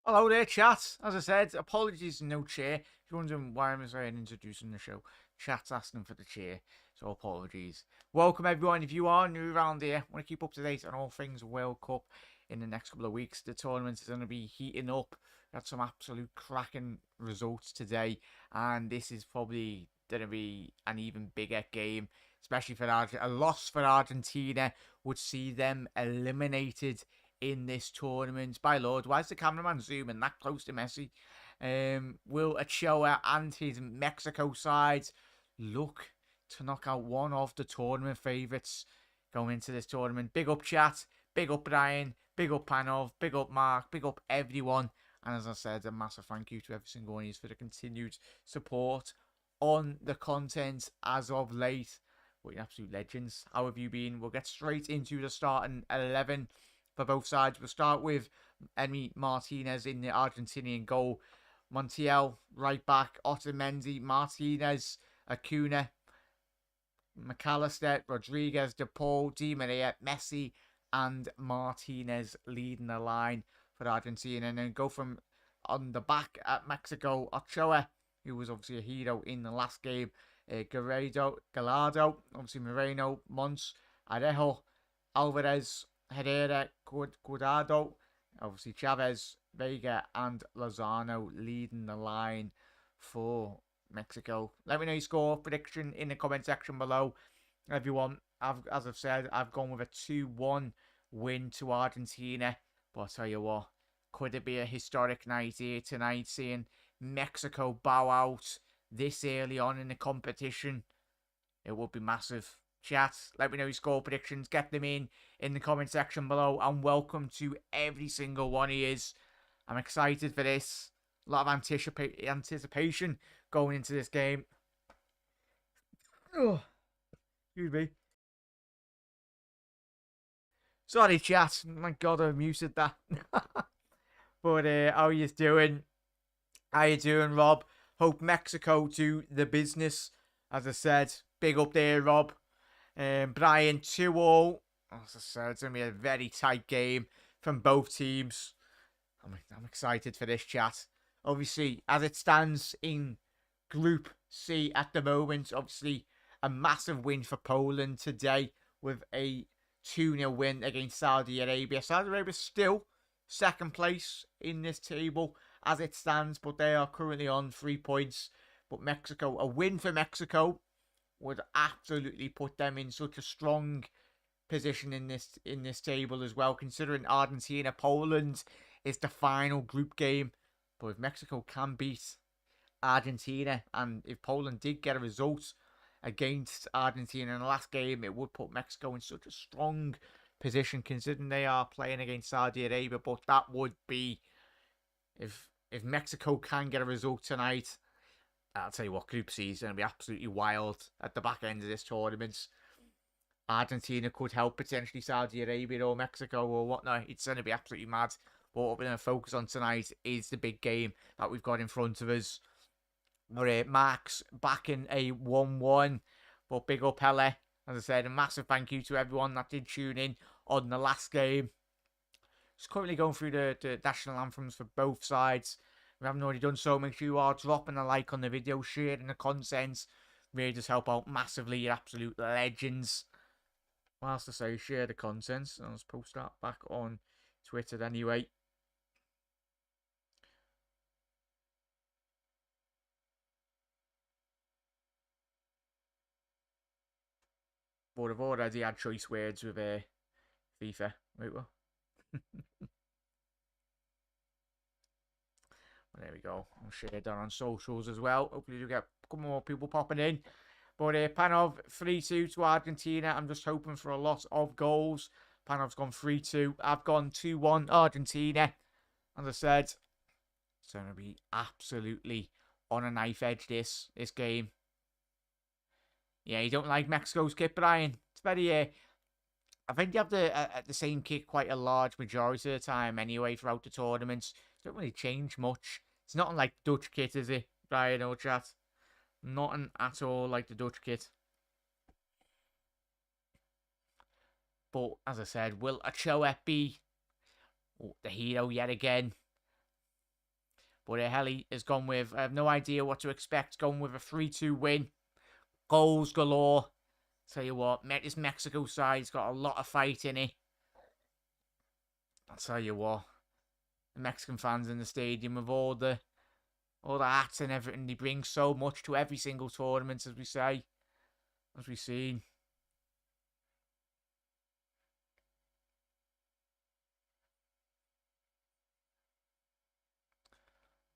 Hello there, chat. As I said, apologies, no chair. If you're wondering why I'm introducing the show, chat's asking for the chair, so apologies. Welcome, everyone. If you are new around here, want to keep up to date on all things World Cup in the next couple of weeks. The tournament is going to be heating up. Got some absolute cracking results today, and this is probably going to be an even bigger game, especially for Argentina. A loss for Argentina would see them eliminated in this tournament. By Lord, why is the cameraman zooming that close to Messi? Will Ochoa and his Mexico side look to knock out one of the tournament favourites going into this tournament? Big up chat, big up Brian, big up Panov, big up Mark, big up everyone. And as I said, a massive thank you to every single one of you for the continued support on the content as of late. What absolute legends. How have you been? We'll get straight into the starting 11 for both sides. We'll start with Emi Martinez in the Argentinian goal. Montiel, right back. Otamendi, Martinez, Acuna, McAllister, Rodriguez, De Paul, Di Maria, Messi, and Martinez leading the line for Argentina. And then go from on the back at Mexico, Ochoa, who was obviously a hero in the last game. Gallardo, obviously Moreno, Mons, Arejo, Alvarez, Herrera, Cuadrado, obviously Chavez, Vega, and Lozano leading the line for Mexico. Let me know your score prediction in the comment section below. Everyone, as I've said, I've gone with a 2-1 win to Argentina. But I'll tell you what, could it be a historic night here tonight, seeing Mexico bow out this early on in the competition? It would be massive. Chat, let me know your score predictions. Get them in the comment section below. And welcome to every single one of yous. I'm excited for this. A lot of anticipation going into this game. Oh, excuse me. Sorry, chat. My God, I muted that. But how you doing? How you doing, Rob? Hope Mexico do the business. As I said, big up there, Rob. Brian 2-0. As I said, it's going to be a very tight game from both teams. I'm excited for this, chat. Obviously, as it stands in Group C at the moment, obviously a massive win for Poland today with a 2-0 win against Saudi Arabia. Saudi Arabia still second place in this table as it stands, but they are currently on 3 points. But Mexico, a win for Mexico would absolutely put them in such a strong position in this table as well, considering Argentina Poland is the final group game. But if Mexico can beat Argentina, and if Poland did get a result against Argentina in the last game, it would put Mexico in such a strong position, considering they are playing against Saudi Arabia. But that would be, if Mexico can get a result tonight, I'll tell you what, Group C is going to be absolutely wild at the back end of this tournament. Argentina could help potentially Saudi Arabia or Mexico or whatnot. It's going to be absolutely mad. But what we're going to focus on tonight is the big game that we've got in front of us. Mark's backing a 1-1. But big up Pele. As I said, a massive thank you to everyone that did tune in on the last game. Just currently going through the national anthems for both sides. If you haven't already done so, make sure you are dropping a like on the video, sharing the content. Really does help out massively. You're absolute legends. What else to say? Share the content. I'll just post that back on Twitter anyway. But I've already had choice words with FIFA. Wait, what? Well, there we go. I'll share that on socials as well. Hopefully you get a couple more people popping in. But Panov 3-2 to Argentina. I'm just hoping for a lot of goals. Panov's gone 3-2. I've gone 2-1 Argentina. As I said, it's going to be absolutely on a knife edge this game. Yeah, you don't like Mexico's kit, Brian. It's very I think you have the same kit quite a large majority of the time anyway throughout the tournaments. It don't really change much. It's not like Dutch kit, is it, Brian or chat? Nothing at all like the Dutch kit. But as I said, will Ochoa be the hero yet again? But Heli has gone with, I have no idea what to expect, going with a 3-2 win. Goals galore. Tell you what, this Mexico side's got a lot of fight in it. I'll tell you what, the Mexican fans in the stadium with all the hats and everything, they bring so much to every single tournament, as we say, as we've seen.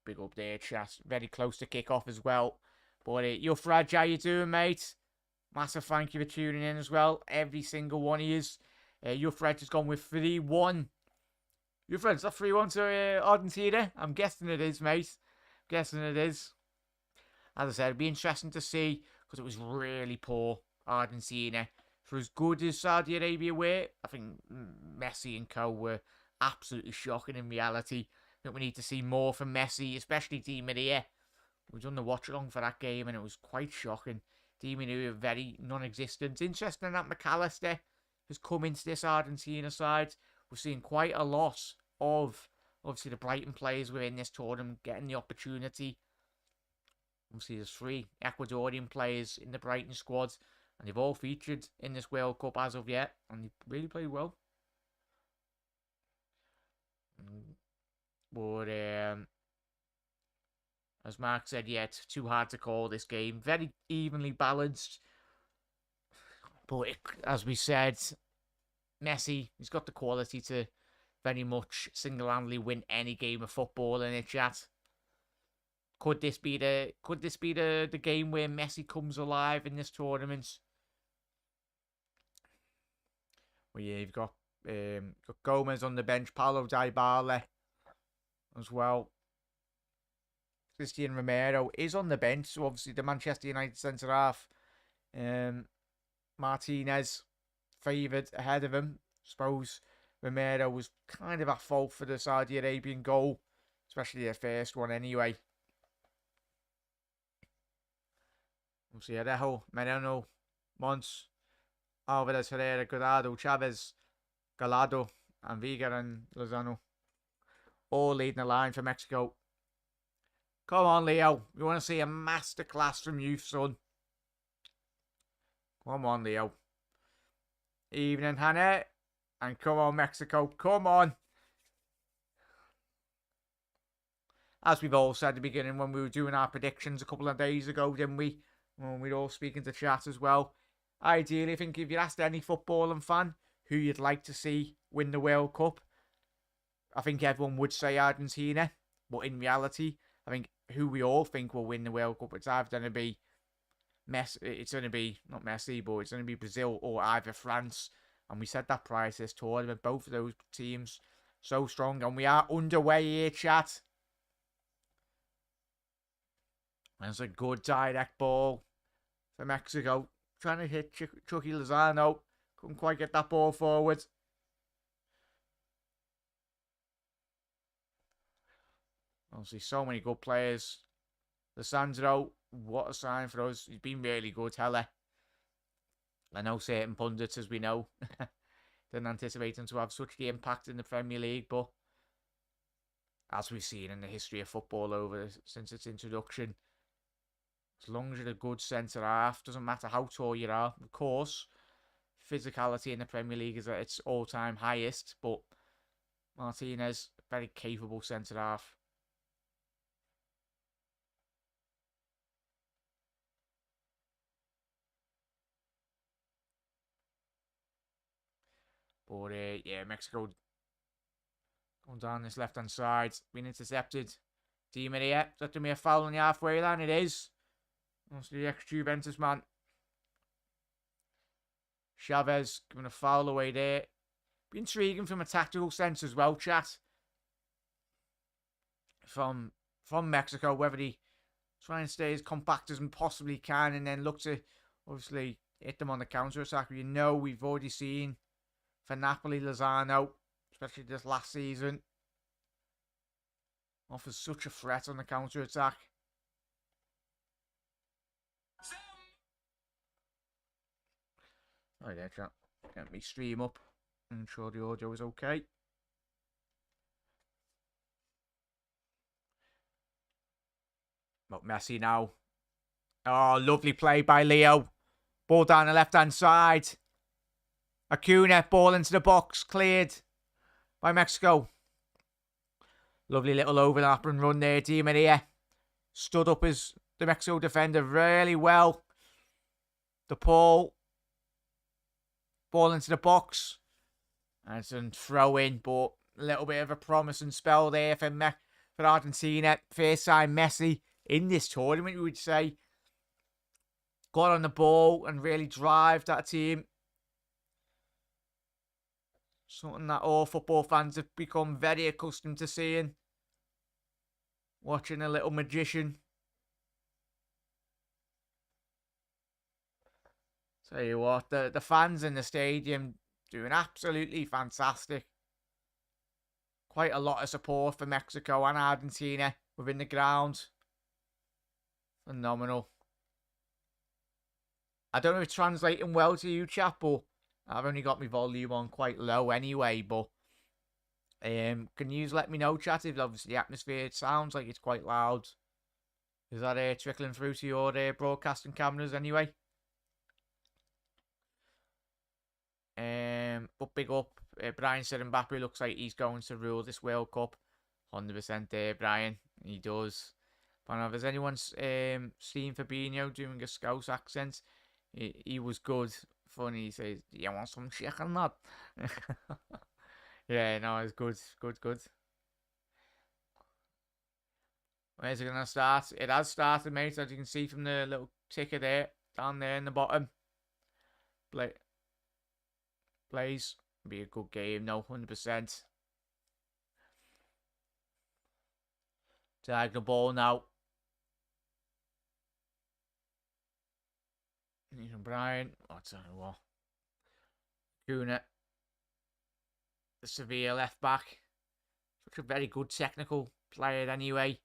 Big up there, chat. Very close to kick off as well. But you're Fred, how you doing, mate? Massive thank you for tuning in as well. Every single one of yous. Your Fred has gone with 3-1. Your Fred's that 3-1 to Argentina? I'm guessing it is, mate. Guessing it is. As I said, it'd be interesting to see, because it was really poor, Argentina. For as good as Saudi Arabia were, I think Messi and co were absolutely shocking in reality. I think we need to see more from Messi, especially Di Maria. We've done the watch-along for that game, and it was quite shocking. Di Maria very non-existent. Interesting that McAllister has come into this Argentina side. We're seeing quite a lot of, obviously, the Brighton players within this tournament getting the opportunity. Obviously, there's 3 Ecuadorian players in the Brighton squad, and they've all featured in this World Cup as of yet, and they really played well. But, as Mark said, yeah, it's too hard to call this game. Very evenly balanced. But, as we said, Messi, he's got the quality to very much single-handedly win any game of football in it, chat. Could this be the game where Messi comes alive in this tournament? Well, yeah, you've got Gomez on the bench, Paulo Dybala as well. Christian Romero is on the bench, so obviously the Manchester United centre half, Martinez favoured ahead of him. I suppose Romero was kind of at fault for the Saudi Arabian goal, especially their first one anyway. Obviously, Arejo, Moreno, Mons, Alvarez, Herrera, Guardado, Chavez, Gallardo, and Viga and Lozano all leading the line for Mexico. Come on, Leo. We want to see a masterclass from you, son. Come on, Leo. Evening, Hannah. And come on, Mexico. Come on. As we've all said at the beginning when we were doing our predictions a couple of days ago, didn't we? When we were all speaking to chat as well. Ideally, I think if you asked any footballing fan who you'd like to see win the World Cup, I think everyone would say Argentina. But in reality, I think who we all think will win the World Cup, it's either going to be Messi. It's going to be not Messi, but it's going to be Brazil or either France. And we said that prior to this tournament. Both of those teams so strong, and we are underway here, chat. There's a good direct ball for Mexico, trying to hit Chucky Lozano. Couldn't quite get that ball forward. Obviously, so many good players. Lissandro, what a sign for us. He's been really good, Hella. I know certain pundits, as we know, didn't anticipate him to have such the impact in the Premier League, but as we've seen in the history of football since its introduction, as long as you're a good centre-half, doesn't matter how tall you are. Of course, physicality in the Premier League is at its all-time highest, but Martinez, very capable centre-half. But, yeah, Mexico going down this left-hand side, being intercepted. Di Maria, is that going to be a foul on the halfway line? It is. That's the ex-Juventus man. Chavez giving a foul away there. Be intriguing from a tactical sense as well, chat. From Mexico, whether they try and stay as compact as we possibly can and then look to, obviously, hit them on the counter-attack. You know, we've already seen for Napoli, Lozano, especially this last season, offers such a threat on the counter-attack. Oh yeah, chat. Get me stream up and ensure the audio is okay. But Messi now. Oh, lovely play by Leo. Ball down the left-hand side. Acuna, ball into the box. Cleared by Mexico. Lovely little overlap and run there. Di Maria stood up as the Mexico defender really well. The Paul. Ball into the box. And it's a throw in, but a little bit of a promising spell there for Argentina. First time Messi in this tournament, we would say. Got on the ball and really drive that team. Something that all football fans have become very accustomed to seeing. Watching a little magician. Tell you what, the fans in the stadium doing absolutely fantastic. Quite a lot of support for Mexico and Argentina within the ground. Phenomenal. I don't know if it's translating well to you, chat, but I've only got my volume on quite low anyway. But can you let me know, chat, if obviously the atmosphere sounds like it's quite loud? Is that trickling through to your broadcasting cameras anyway? But big up. Brian said Mbappe looks like he's going to rule this World Cup. 100% there, Brian. He does. I don't know if there's anyone seen Fabinho doing a Scouse accent. He was good. Funny. He says, "Do you want some chicken, lad?" Yeah, no, it's good. Good. Where's it going to start? It has started, mate, as you can see from the little ticker there. Down there in the bottom. Plays. Be a good game, no, 100%. Diagonal ball now. Nathan Bryan. I'll tell you what. Kuna. The Sevilla left back. Such a very good technical player anyway.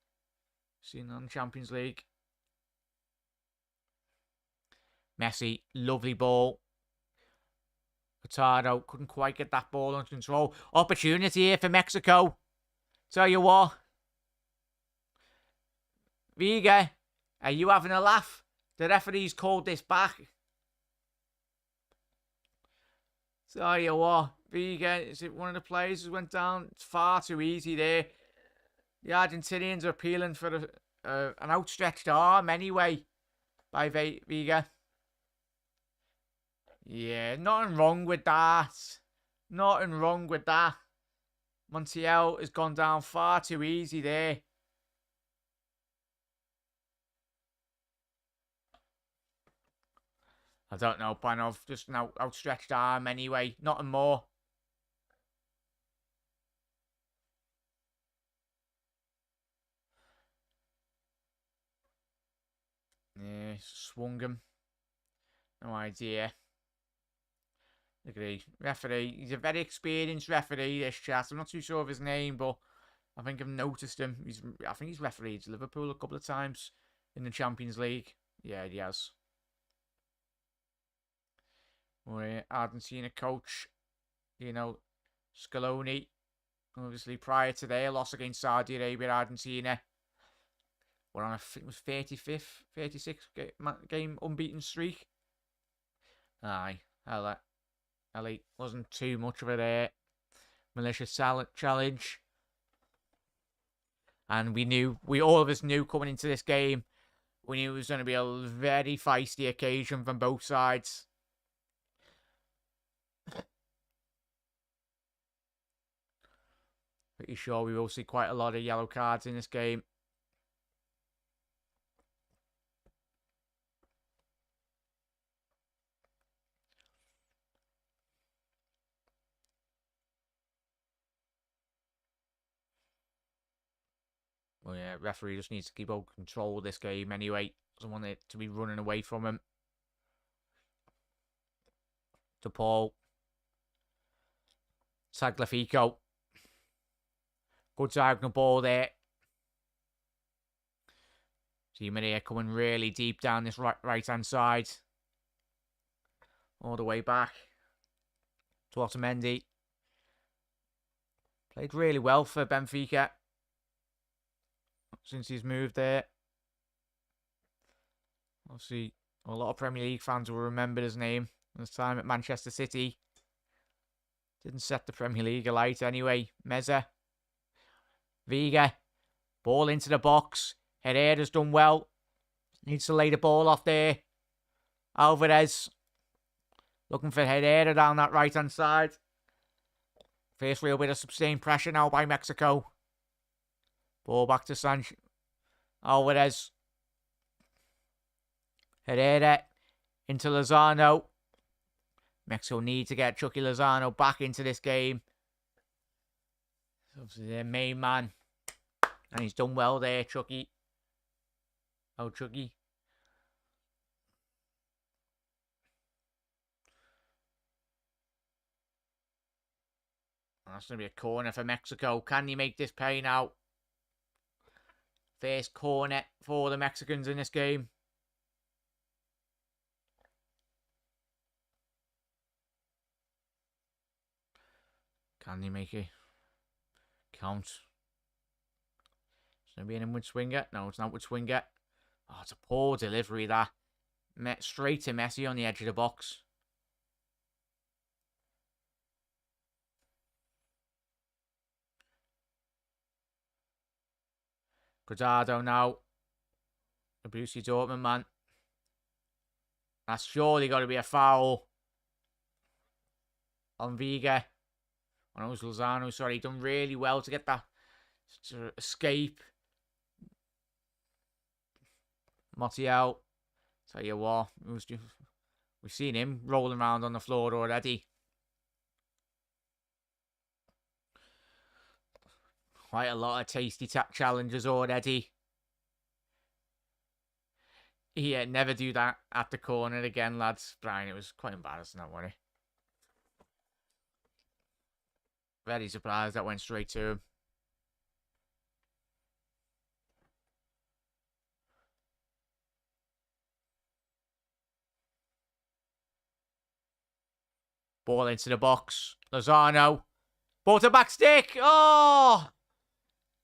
Seen on Champions League. Messi. Lovely ball. Hurtado couldn't quite get that ball under control. Opportunity here for Mexico. Tell you what. Viga, are you having a laugh? The referee's called this back. Tell you what. Viga, is it one of the players who went down? It's far too easy there. The Argentinians are appealing for an outstretched arm anyway by Viga. Yeah, nothing wrong with that. Nothing wrong with that. Montiel has gone down far too easy there. I don't know, Panov. Just an outstretched arm anyway. Nothing more. Yeah, swung him. No idea. Look at the referee. He's a very experienced referee, this chat. I'm not too sure of his name, but I think I've noticed him. I think he's refereed Liverpool a couple of times in the Champions League. Yeah, he has. Argentina coach, Scaloni. Obviously, prior to their loss against Saudi Arabia, Argentina were on, I think it was 35th, 36th game unbeaten streak. Aye, Ellie wasn't too much of a malicious challenge. And all of us knew coming into this game, we knew it was going to be a very feisty occasion from both sides. Pretty sure we will see quite a lot of yellow cards in this game. Well, yeah, referee just needs to keep on control of this game anyway. Doesn't want it to be running away from him. To Paul. Tagliafico. Good diagonal ball there. Di Maria coming really deep down this right-hand side. All the way back to Otamendi. Played really well for Benfica since he's moved there. Obviously, a lot of Premier League fans will remember his name. His time at Manchester City. Didn't set the Premier League alight anyway. Messi. Viga. Ball into the box. Herrera's done well. Needs to lay the ball off there. Alvarez. Looking for Herrera down that right-hand side. First real bit of sustained pressure now by Mexico. Ball back to Sanchez. Alvarez. Herrera into Lozano. Mexico need to get Chucky Lozano back into this game. Obviously their main man. And he's done well there, Chucky. Oh, Chucky. That's going to be a corner for Mexico. Can you make this pay now? First corner for the Mexicans in this game. Can they make it count? It's going to be an inward swinger. No, it's an outward swinger. Oh, it's a poor delivery, that. Straight to Messi on the edge of the box. Cuadrado now. The Borussia Dortmund man. That's surely got to be a foul on Viga. Oh, no, it was Lozano. Sorry, done really well to get that to escape. Montiel. Tell you what, we've seen him rolling around on the floor already. Quite a lot of tasty tap challenges already. Yeah, never do that at the corner again, lads. Brian, it was quite embarrassing, don't worry. Very surprised that went straight to him. Ball into the box. Lozano. Ball to back stick. Oh!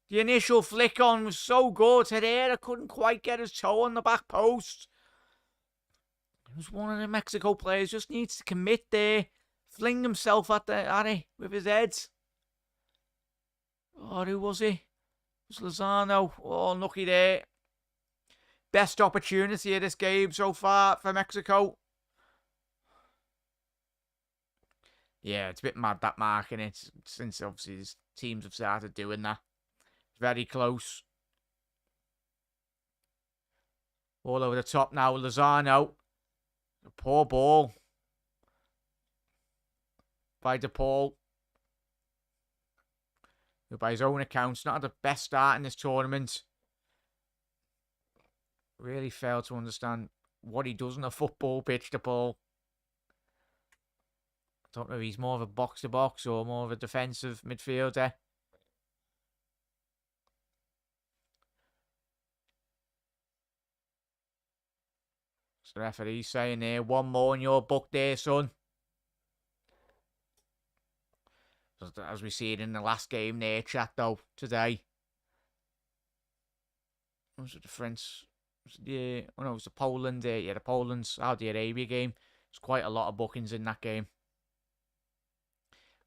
The initial flick on was so good. Herrera couldn't quite get his toe on the back post. It was one of the Mexico players. Just needs to commit there. Fling himself at it with his head. Oh, who was he? It was Lozano. Oh, lucky there. Best opportunity of this game so far for Mexico. Yeah, it's a bit mad that marking it, since obviously these teams have started doing that. Very close. All over the top now, Lozano. A poor ball by DePaul, who by his own accounts not had the best start in this tournament. Really failed to understand what he does on a football pitch, DePaul. I don't know if he's more of a box-to-box or more of a defensive midfielder. So the referee's saying there, one more in your book there, son. As we see it in the last game there, chat, though, today. Was it the French? Yeah, oh no, it was the Poland. Yeah, the Poland-Saudi Arabia game. There's quite a lot of bookings in that game.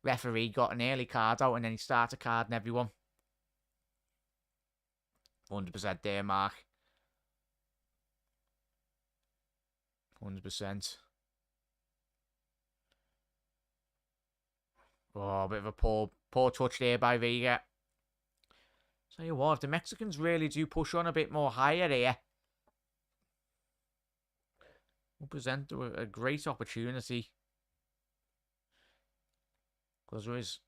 Referee got an early card out and then he started carding everyone. 100% there, Mark. 100%. Oh, a bit of a poor touch there by Vega. Tell you what, if the Mexicans really do push on a bit more higher here, we'll present a great opportunity. Because there is,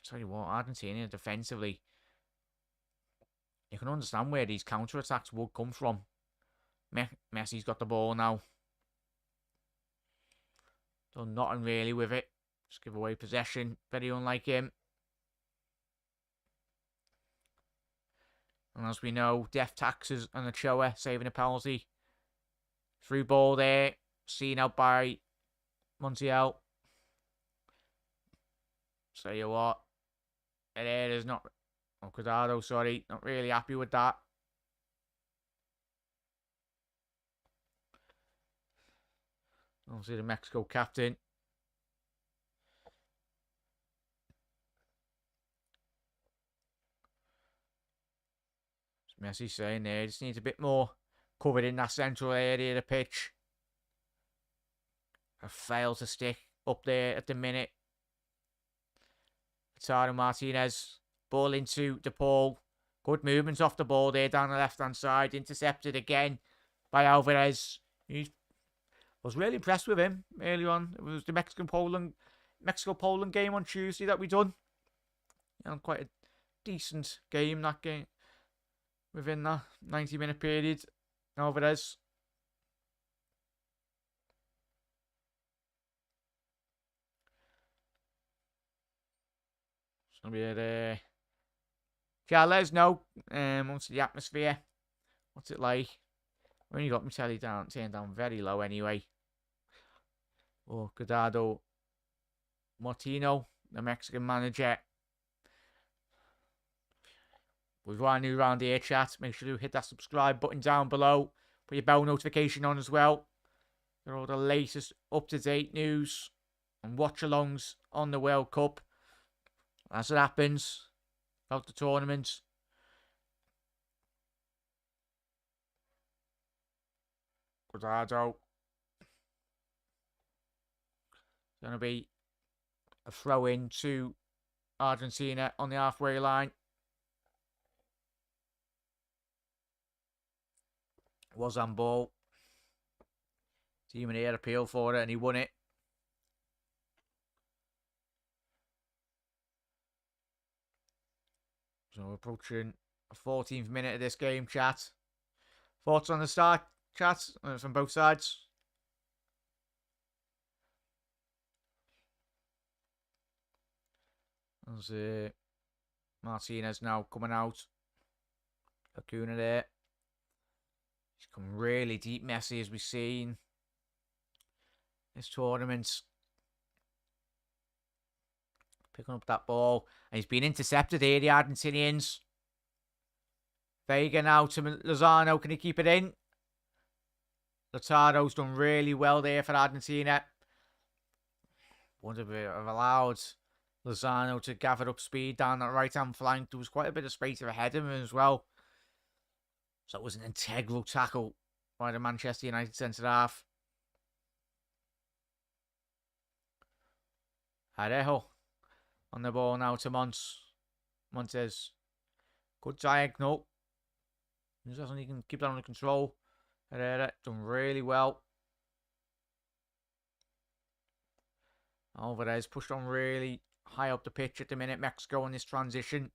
tell you what, Argentina defensively, you can understand where these counter-attacks would come from. Messi's got the ball now. Done nothing really with it. Just give away possession. Very unlike him. And as we know, death taxes and Ochoa saving a penalty. Through ball there. Seen out by Montiel. Tell you what. Herrera's not... Oh, Cuadrado, sorry. Not really happy with that. Obviously the Mexico captain. Messi saying there, just needs a bit more covered in that central area of the pitch. I failed to stick up there at the minute. Lautaro Martinez, ball into DePaul. Good movements off the ball there down the left-hand side. Intercepted again by Alvarez. I was really impressed with him early on. It was the Mexico-Poland game on Tuesday that we done. Quite a decent game, that game. Within that 90-minute period. Alvarez. So we're yeah, let us know what's the atmosphere. What's it like? I've only got my telly turned down very low anyway. Oh, Guardado Martino, the Mexican manager. We've got a new round here, chat. Make sure you hit that subscribe button down below. Put your bell notification on as well. For all the latest up-to-date news and watch-alongs on the World Cup. As it happens, about the tournament. Guardado. It's going to be a throw-in to Argentina on the halfway line. Was on ball. Team in the air appeal for it and he won it. So we're approaching the 14th minute of this game, chat. Thoughts on the start, chat, from both sides? There's Martinez now coming out. Acuna there. He's come really deep, Messi, as we've seen this tournament. Picking up that ball. And he's been intercepted here, the Argentinians. Vega now to Lozano. Can he keep it in? Lautaro's done really well there for Argentina. Wonder if have allowed Lozano to gather up speed down that right-hand flank. There was quite a bit of space ahead of him as well. So it was an integral tackle by the Manchester United centre-half. Arejo on the ball now to Montes. Good diagonal. He can keep that under control. Herrera done really well. Alvarez pushed on really high up the pitch at the minute. Mexico in this transition.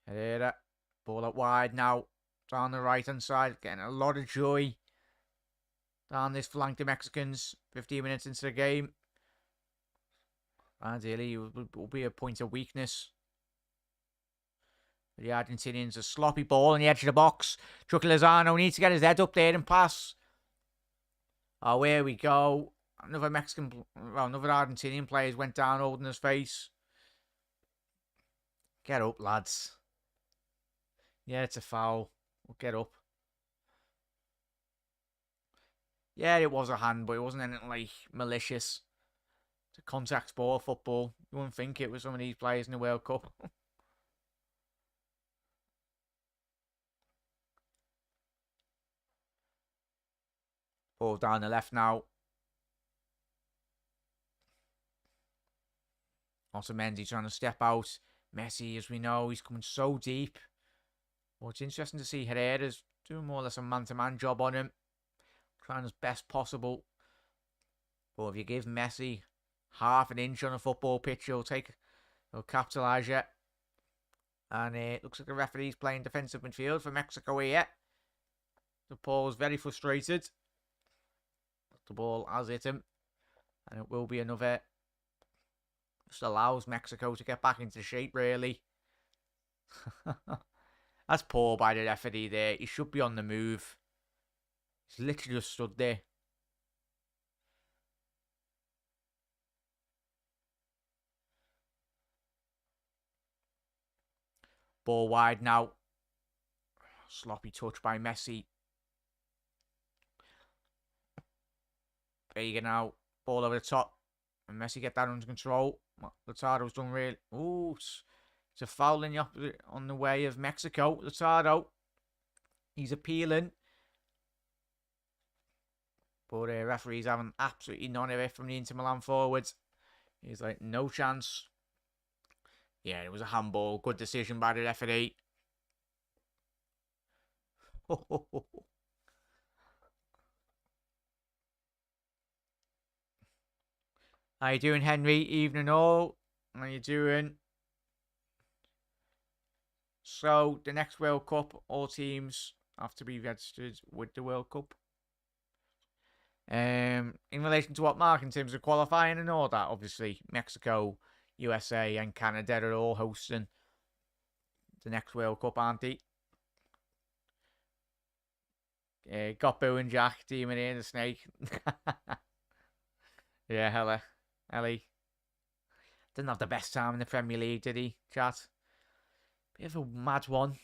Herrera, ball out wide now. Down the right hand side. Getting a lot of joy down this flank, the Mexicans. 15 minutes into the game. Ideally, it will be a point of weakness. The Argentinians, a sloppy ball on the edge of the box. Chucky Lozano needs to get his head up there and pass. Oh, here we go. Another Argentinian player went down holding his face. Get up, lads. Yeah, it's a foul. We'll get up. Yeah, it was a hand, but it wasn't anything like malicious. It's a contact sport, football. You wouldn't think it was some of these players in the World Cup. Ball down the left now. Also Mendy trying to step out. Messi, as we know, he's coming so deep. Well, it's interesting to see Herrera's doing more or less a man-to-man job on him. Trying as best possible. But if you give Messi half an inch on a football pitch, he'll capitalise it. And it looks like the referee's playing defensive midfield for Mexico here. The Paul's very frustrated. The ball has hit him. And it will be another. Just allows Mexico to get back into shape, really. That's poor by the referee there. He should be on the move. He's literally just stood there. Ball wide now. Sloppy touch by Messi. There you go now. Ball over the top. And Messi get that under control. Lautaro's done really... Ooh, it's a foul in the opposite, on the way of Mexico. Lautaro. He's appealing. But referees having absolutely none of it from the Inter Milan forwards. He's like, no chance. Yeah, it was a handball. Good decision by the referee. How you doing, Henry? Evening all. How you doing? So, the next World Cup, all teams have to be registered with the World Cup. In relation to what, Mark, in terms of qualifying and all that, obviously, Mexico, USA and Canada are all hosting the next World Cup, aren't they? Got Boo and Jack, Demon here, the Snake. Yeah, hella. Ellie. Didn't have the best time in the Premier League, did he, chat? Bit of a mad one.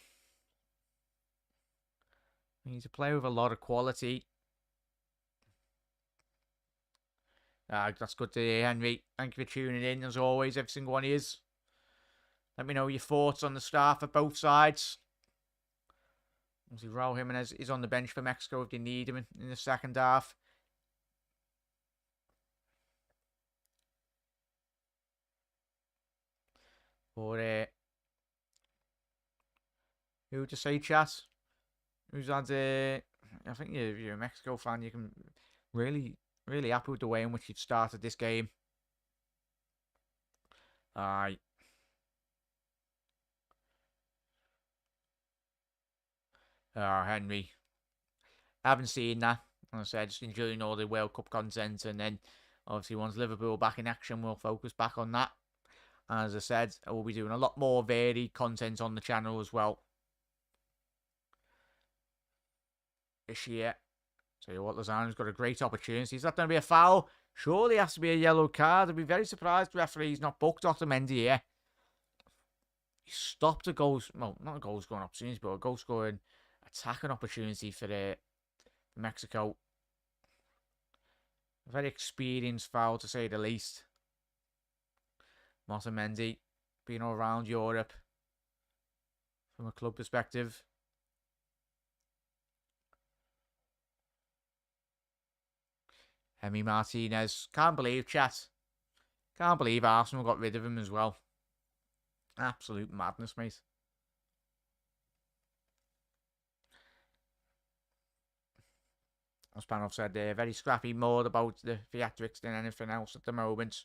He's a player with a lot of quality. That's good to hear, Henry. Thank you for tuning in, as always, every single one of you. Let me know your thoughts on the start for both sides. Obviously, Raul Jimenez is on the bench for Mexico if they need him in the second half. But, who to say, chat? Who's had, I think if you're a Mexico fan, you can really happy with the way in which you've started this game. Aye. Henry. I haven't seen that. As I said, just enjoying all the World Cup content, and then obviously once Liverpool back in action, we'll focus back on that. As I said, I will be doing a lot more varied content on the channel as well this year. Tell you what, Lozano's got a great opportunity. Is that going to be a foul? Surely it has to be a yellow card. I'd be very surprised the referee's not booked Otamendi here. He stopped a goal, well, not a goal scoring opportunity, but a goal scoring attacking opportunity for Mexico. A very experienced foul, to say the least. Otamendi being all around Europe from a club perspective. Emi Martinez. Can't believe, chat. Can't believe Arsenal got rid of him as well. Absolute madness, mate. As Panov said, they're very scrappy, more about the theatrics than anything else at the moment.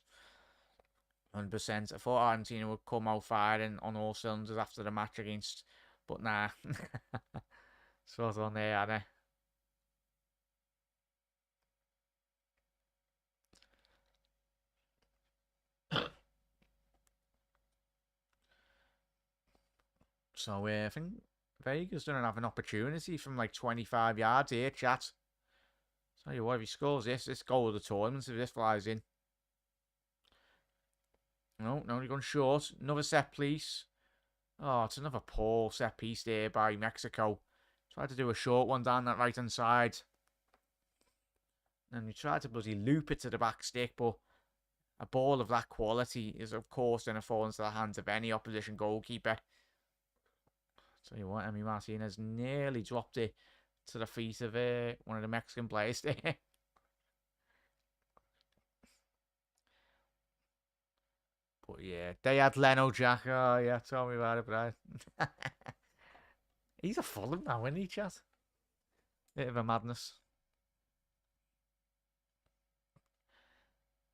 100%. I thought Argentina would come out firing on all cylinders after the match against, but nah. Sort on there, aren't they? So I think Vegas don't have an opportunity from like 25 yards here, chat. Tell you what, if he scores this goal of the tournament, if this flies in. No, he's gone short. Another set piece. Oh, it's another poor set piece there by Mexico. Tried to do a short one down that right hand side. And he tried to bloody loop it to the back stick, but a ball of that quality is, of course, going to fall into the hands of any opposition goalkeeper. Tell you what, Emi Martinez nearly dropped it to the feet of one of the Mexican players there. But yeah, they had Leno, Jack. Oh yeah, tell me about it, Brian. He's a Fulham now, isn't he, chat? Bit of a madness.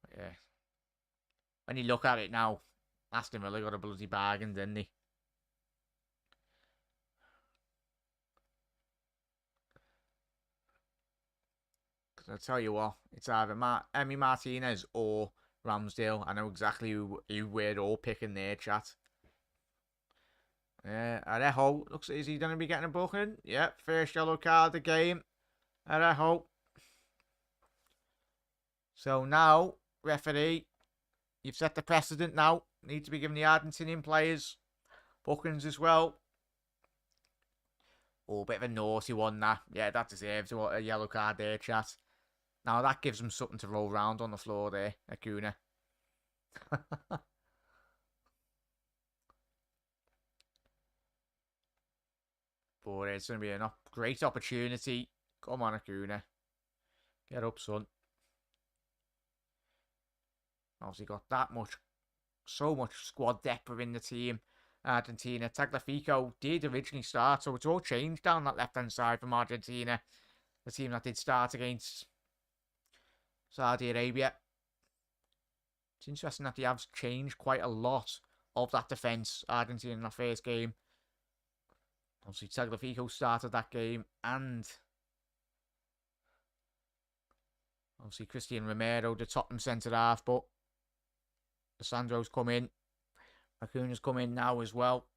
But yeah. When you look at it now, Aston Villa got a bloody bargain, didn't he? Because I tell you what, it's either Emi Martinez or Ramsdale. I know exactly who we're all picking there, chat. Arejo, looks, is he going to be getting a booking? Yep, first yellow card of the game. Arejo. So now, referee, you've set the precedent now. Need to be giving the Argentinian players bookings as well. Oh, bit of a naughty one, that. Yeah, that deserves a yellow card there, chat. Now that gives him something to roll around on the floor there, Acuna. But it's going to be a great opportunity. Come on, Acuna. Get up, son. Obviously got so much squad depth within the team. Argentina. Tagliafico did originally start, so it's all changed down that left-hand side from Argentina. The team that did start against Saudi Arabia. It's interesting that they have changed quite a lot of that defence, Argentina, in that first game. Obviously, Tagliafico started that game, and obviously Cristian Romero, the Tottenham centre-half, but Sandro's come in. Acuna's come in now as well.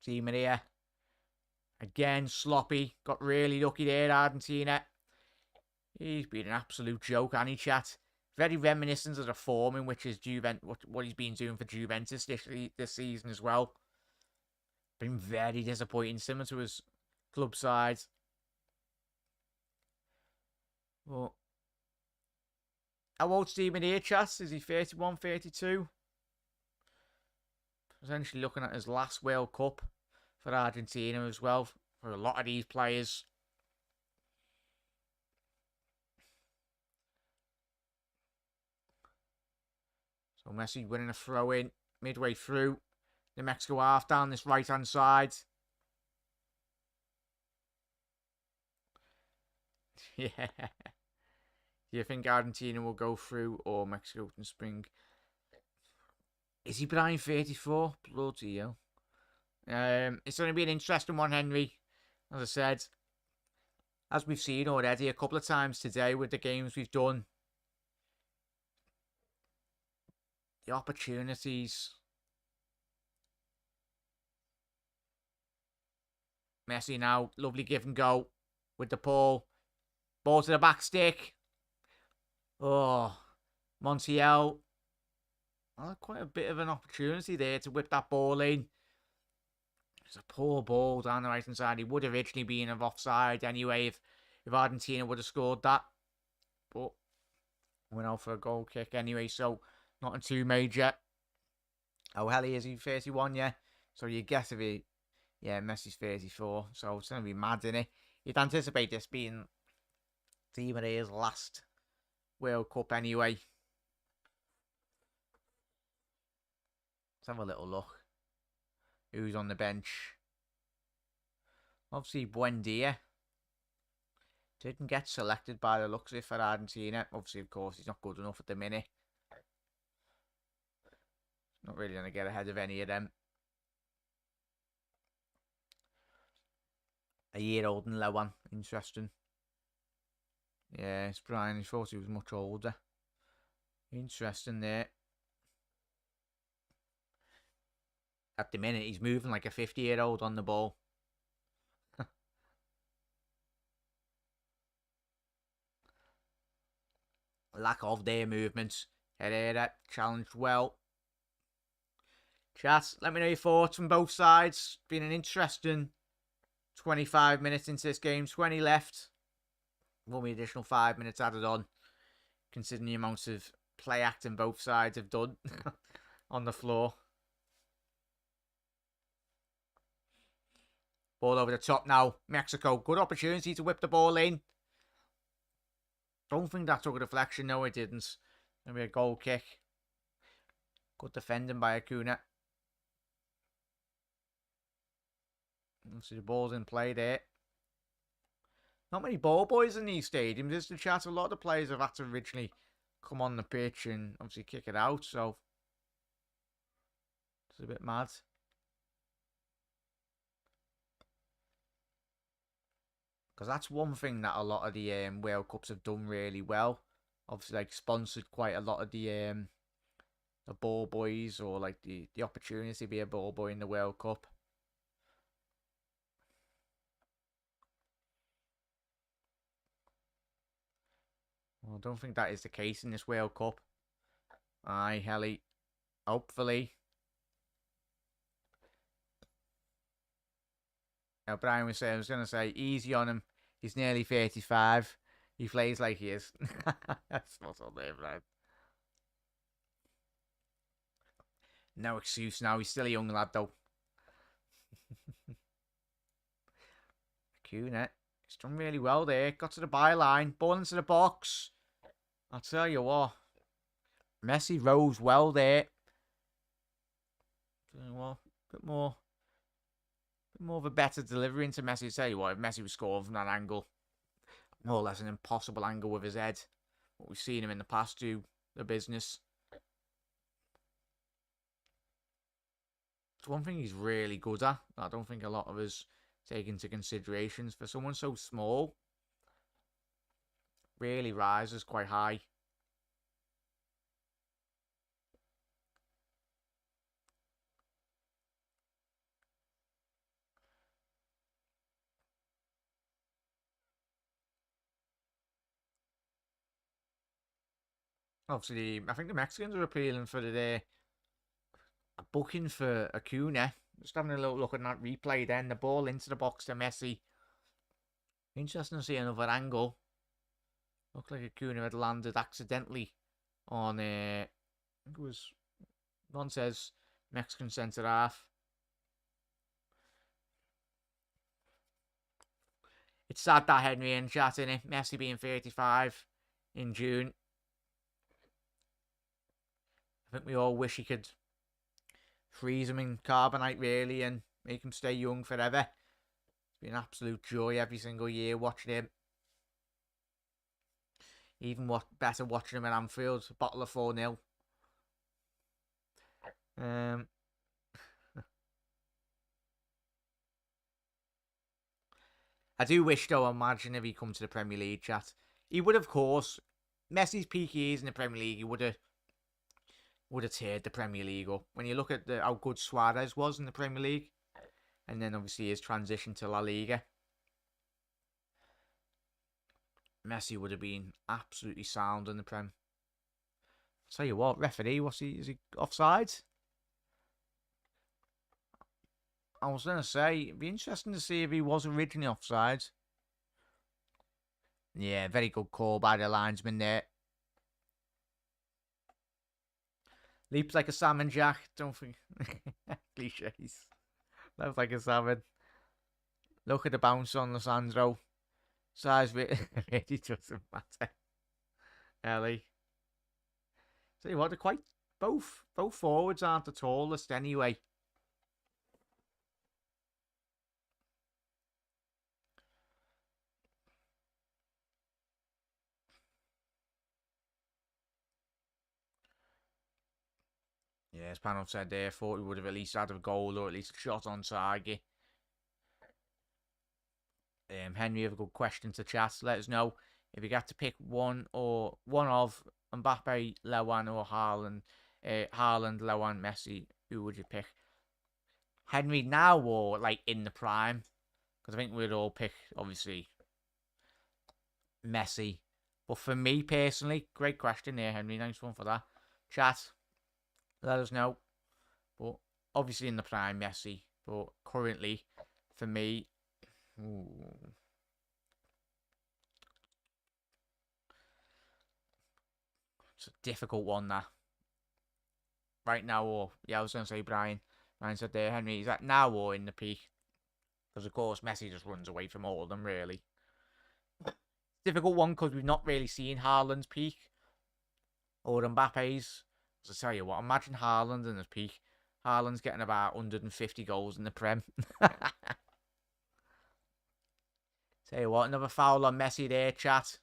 Di Maria. Again, sloppy. Got really lucky there, Argentina. He's been an absolute joke, hasn't he, chat? Very reminiscent of the form in which his what he's been doing for Juventus this season as well. Been very disappointing, similar to his club side. Well, how old's Di Maria, chat? Is he 31, 32? Essentially looking at his last World Cup for Argentina as well, for a lot of these players. So Messi winning a throw-in midway through the Mexico half down this right-hand side. Yeah. Do you think Argentina will go through or Mexico can spring? Is he Brian 34? Bloody hell. It's going to be an interesting one, Henry. As I said, as we've seen already a couple of times today with the games we've done, the opportunities. Messi now, lovely give and go with the ball. Ball to the back stick. Oh, Montiel. Oh, quite a bit of an opportunity there to whip that ball in. It's a poor ball down the right hand side. He would have originally been of offside anyway if Argentina would have scored that. But went out for a goal kick anyway, so nothing too major. Oh, hell, is he 31? Yeah. So you guess if he... Yeah, Messi's 34. So it's going to be mad, isn't it? You'd anticipate this being Di Maria's last World Cup anyway. Let's have a little look. Who's on the bench? Obviously, Buendia. Didn't get selected by the looks of it for Argentina. Obviously, of course, he's not good enough at the minute. Not really going to get ahead of any of them. A year older than Lewan. Interesting. Yeah, it's Brian. He thought he was much older. Interesting there. At the minute, he's moving like a 50-year-old on the ball. Lack of their movements. Herrera challenged well. Chat, let me know your thoughts from both sides. Been an interesting 25 minutes into this game. 20 left. Will be additional 5 minutes added on, considering the amount of play acting both sides have done on the floor. Ball over the top now. Mexico, good opportunity to whip the ball in. Don't think that took a deflection. No, it didn't. Maybe a goal kick. Good defending by Acuna. See the ball's in play there. Not many ball boys in these stadiums. There's the chat. A lot of the players have had to originally come on the pitch and obviously kick it out. So it's a bit mad. Because that's one thing that a lot of the World Cups have done really well. Obviously, like, sponsored quite a lot of the ball boys, or like the opportunity to be a ball boy in the World Cup. Well, I don't think that is the case in this World Cup. Aye, Helly. Hopefully. Now, Brian was saying, I was going to say, easy on him. He's nearly 35. He plays like he is. That's not on there, Brian. No excuse now. He's still a young lad, though. Acuna. He's done really well there. Got to the byline. Ball into the box. I'll tell you what. Messi rose well there. Well, a bit more of a better delivery into Messi. I'll tell you what, if Messi was scoring from that angle, more or less an impossible angle with his head. What we've seen him in the past do the business. It's one thing he's really good at. I don't think a lot of us take into considerations. For someone so small, really rises quite high. Obviously, I think the Mexicans are appealing for a booking for Acuna. Just having a little look at that replay then. The ball into the box to Messi. Interesting to see another angle. Looked like Acuna had landed accidentally on I think it was, one says Mexican centre half. It's sad that Henry in chat, innit? Messi being 35 in June. I think we all wish he could freeze him in carbonite, really, and make him stay young forever. It's been an absolute joy every single year watching him. Even better watching him at Anfield, a bottle of 4-0. I do wish, though, imagine if he come to the Premier League, chat. He would, of course, Messi's peak years in the Premier League, he would have teared the Premier League up. When you look at how good Suarez was in the Premier League, and then obviously his transition to La Liga, Messi would have been absolutely sound in the Prem. I'll tell you what, referee, is he offside? I was going to say, it'd be interesting to see if he was originally offside. Yeah, very good call by the linesman there. Leaps like a salmon, Jack. Don't think. Cliches. Leaps like a salmon. Look at the bounce on Lissandro. Size really doesn't matter. Ellie. Tell you what, they're quite both forwards aren't the tallest anyway. Yeah, as Panov said there, thought he would have at least had a goal or at least a shot on target. Henry, have a good question to chat. Let us know if you got to pick one of Mbappe, Lewan, or Haaland. Haaland, Lewan, Messi. Who would you pick? Henry now or like in the prime? Because I think we'd all pick obviously Messi. But for me personally, great question there, Henry. Nice one for that. Chat, let us know. But obviously in the prime, Messi. But currently, for me, it's a difficult one, that. Right now, or yeah, I was going to say Brian. Brian said there, Henry, is that now or in the peak? Because of course, Messi just runs away from all of them, really. Difficult one because we've not really seen Haaland's peak or Mbappe's. So I tell you what, imagine Haaland in his peak. Haaland's getting about 150 goals in the Prem. Tell you what, another foul on Messi there, chat.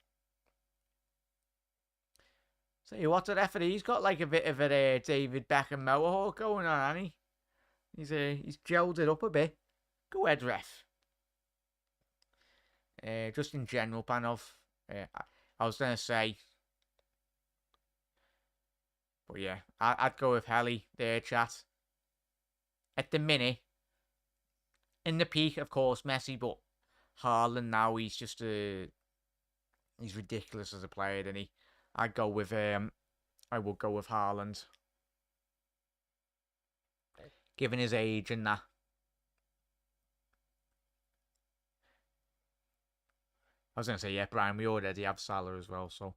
Tell you what, the referee's got like a bit of a David Beckham mohawk going on, hasn't he? He's gelled it up a bit. Go ahead, ref. Just in general, Panov. I was going to say, but yeah, I'd go with Helly there, chat. At the minute, in the peak, of course, Messi, but Haaland now, he's just he's ridiculous as a player, isn't he? I would go with Haaland. Given his age and that. I was going to say, yeah, Brian, we already have Salah as well, so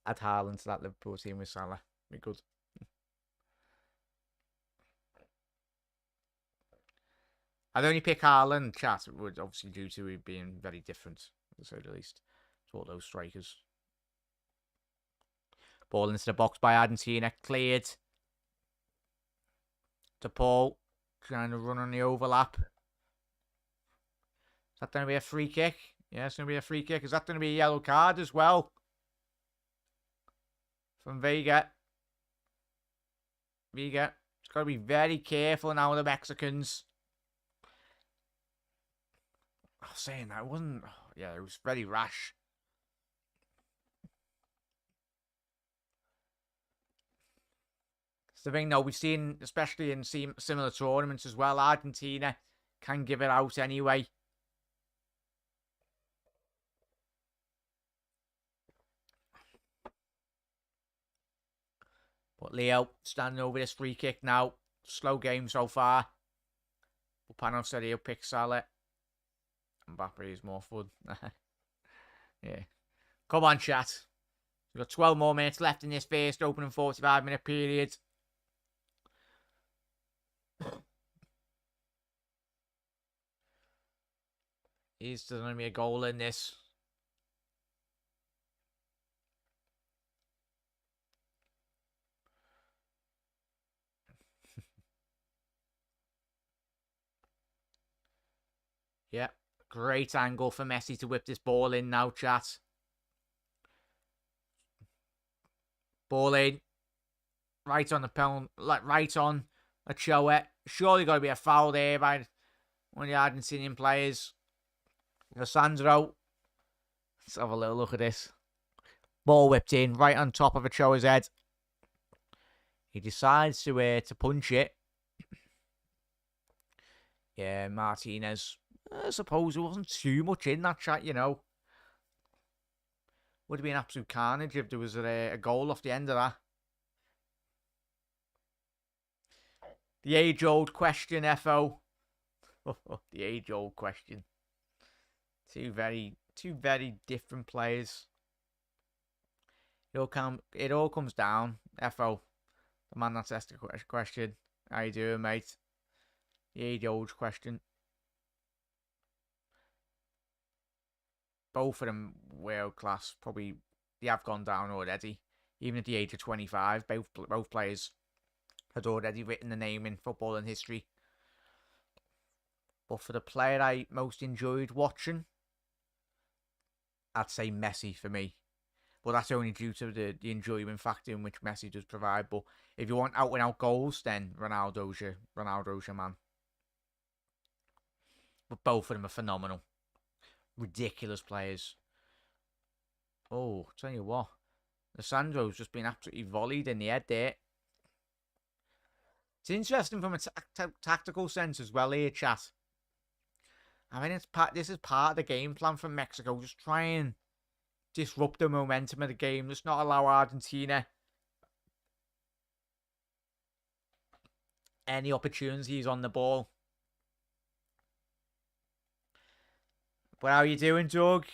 add Haaland to that Liverpool team with Salah. Be good. I'd only pick Haaland, chat, would obviously due to it being very different, to say the least, to all those strikers. Ball into the box by Argentina, cleared to Paul, trying to run on the overlap. Is that going to be a free kick? Yeah, it's going to be a free kick. Is that going to be a yellow card as well? From Vega. Vega. It's got to be very careful now, the Mexicans. I was saying that, it wasn't... Yeah, it was very rash. It's the thing, though, we've seen, especially in similar tournaments as well, Argentina can give it out anyway. But Leo standing over this free kick now. Slow game so far. But Panos said he'll pick Salah. Mbappe is more fun. Yeah. Come on, chat. We've got 12 more minutes left in this first opening 45-minute period. Is there going to be a goal in this? Yeah. Great angle for Messi to whip this ball in now, chat. Ball in. Right on the penalty, like right on Ochoa. Surely got to be a foul there by one of the Argentinian players. Sandro. Let's have a little look at this. Ball whipped in right on top of Ochoa's head. He decides to punch it. Yeah, Martinez. I suppose there wasn't too much in that chat, you know. Would have been absolute carnage if there was a goal off the end of that. The age-old question, FO. The age-old question. Two very different players. It all comes down, FO. The man that's asked the question. How you doing, mate? The age-old question. Both of them world class. Probably they have gone down already. Even at the age of 25, both players had already written the name in football and history. But for the player I most enjoyed watching, I'd say Messi for me. But that's only due to the enjoyment factor in which Messi does provide. But if you want out-and-out goals, then Ronaldo's your man. But both of them are phenomenal. Ridiculous players. Oh, tell you what. Sandro's just been absolutely volleyed in the head there. It's interesting from a tactical sense as well here, chat. I mean, this is part of the game plan from Mexico. Just try and disrupt the momentum of the game. Just not allow Argentina any opportunities on the ball. But how you doing, Doug?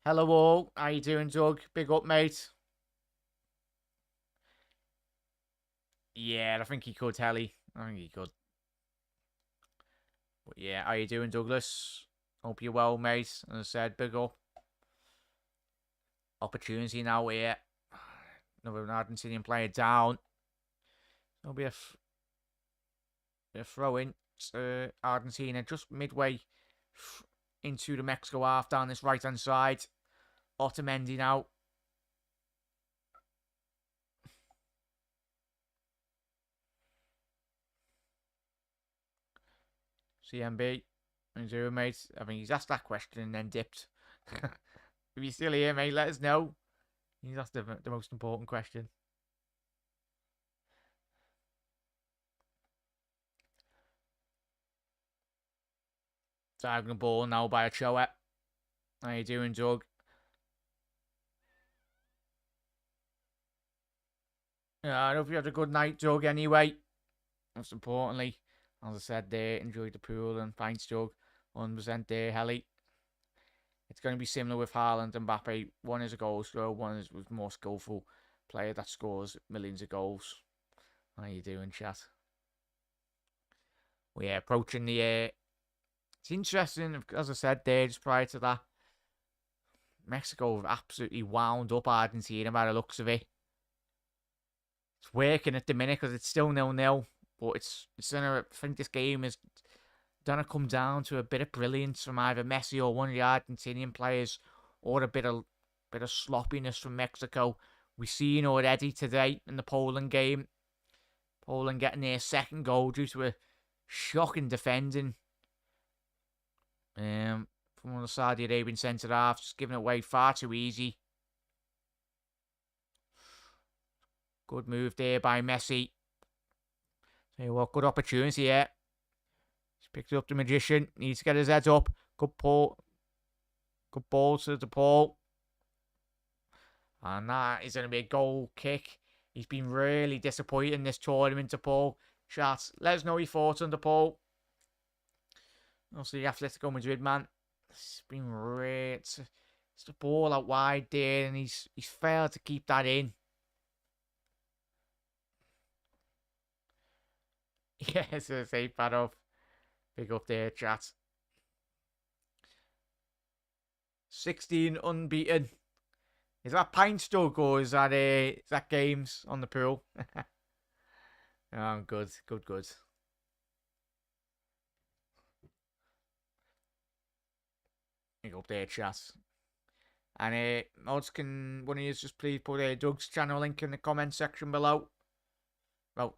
Hello all. How you doing, Doug? Big up, mate. Yeah, I think he could, Helly. I think he could. But yeah, how you doing, Douglas? Hope you're well, mate. As I said, big up. Opportunity now here. Another Argentinian player down. There'll be a throw in to Argentina just midway into the Mexico half down this right hand side. Otamendi now. CMB. How you doing, mate? I mean, he's asked that question and then dipped. If you're still here, mate, let us know. He's asked the most important question. Diagonal ball now by Ochoa. How you doing, Doug? Yeah, I hope you had a good night, Doug, anyway. Most importantly, as I said there, enjoyed the pool and pints, Doug. 100% there, Helly. It's going to be similar with Haaland and Mbappe. One is a goal scorer, one is a more skillful player that scores millions of goals. How you doing, chat? We're approaching the... it's interesting, as I said there, just prior to that, Mexico have absolutely wound up Argentina by the looks of it. It's working at the minute because it's still 0-0, but it's gonna. I think this game is gonna come down to a bit of brilliance from either Messi or one of the Argentinian players, or a bit of sloppiness from Mexico. We've seen already today in the Poland game, Poland getting their second goal due to a shocking defending from one of the Saudi Arabian centre halves, just giving it away far too easy. Good move there by Messi. Tell you what, good opportunity here. He's picked up the magician. Needs to get his head up. Good ball. Good ball to the ball. And that is going to be a goal kick. He's been really disappointed in this tournament, DePaul. Chat, let us know your thoughts on DePaul. Also, the Atletico Madrid man. It's been great. It's the ball out wide there, and he's failed to keep that in. Yes, it's a bad off. Big up there, chat. 16 unbeaten. Is that pint stoke or is that games on the pool? Oh, good. Big up there, chat. And mods, can one of you just please put Doug's channel link in the comment section below? Well,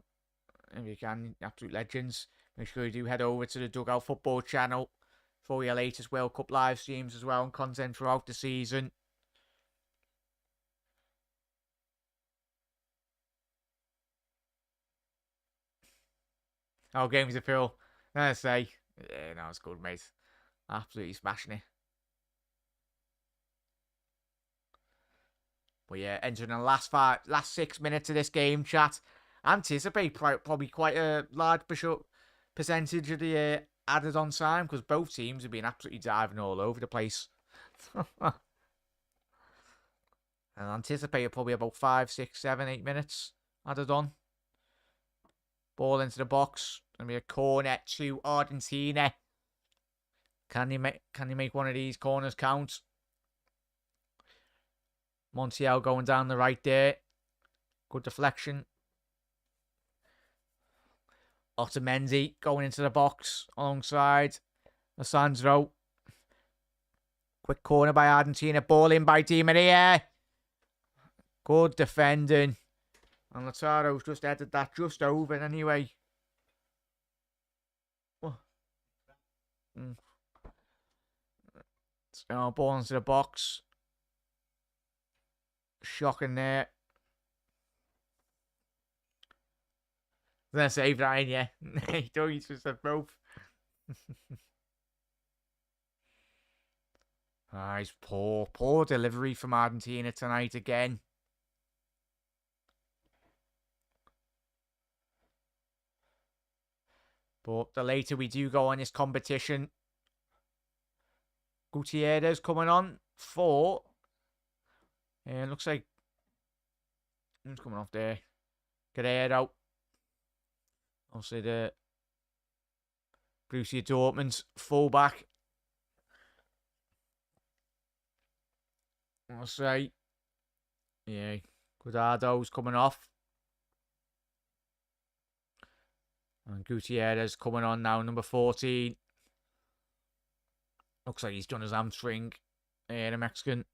if you can, absolute legends. Make sure you do head over to the Dugout Football channel for your latest World Cup live streams as well and content throughout the season. Oh, games of Phil. I say, yeah, no, it's good, mate. Absolutely smashing it. But yeah, entering the last 6 minutes of this game, chat. Anticipate probably quite a large percentage of the added on time because both teams have been absolutely diving all over the place. And anticipate probably about 5, 6, 7, 8 minutes added on. Ball into the box. Gonna be a corner to Argentina. Can you make one of these corners count? Montiel going down the right there. Good deflection. Otamendi going into the box alongside Alessandro. Quick corner by Argentina. Ball in by Di Maria. Good defending. And Lautaro's just headed that just over anyway. So, ball into the box. Shocking there. Then save that in, yeah. He's just said both. It's poor delivery from Argentina tonight again. But the later we do go on this competition, Gutierrez coming on for. And looks like who's coming off there? Guerrero. Obviously the Borussia Dortmund's fullback. I'll say, yeah, Guardado's coming off. And Gutierrez coming on now, number 14. Looks like he's done his hamstring. The Mexican.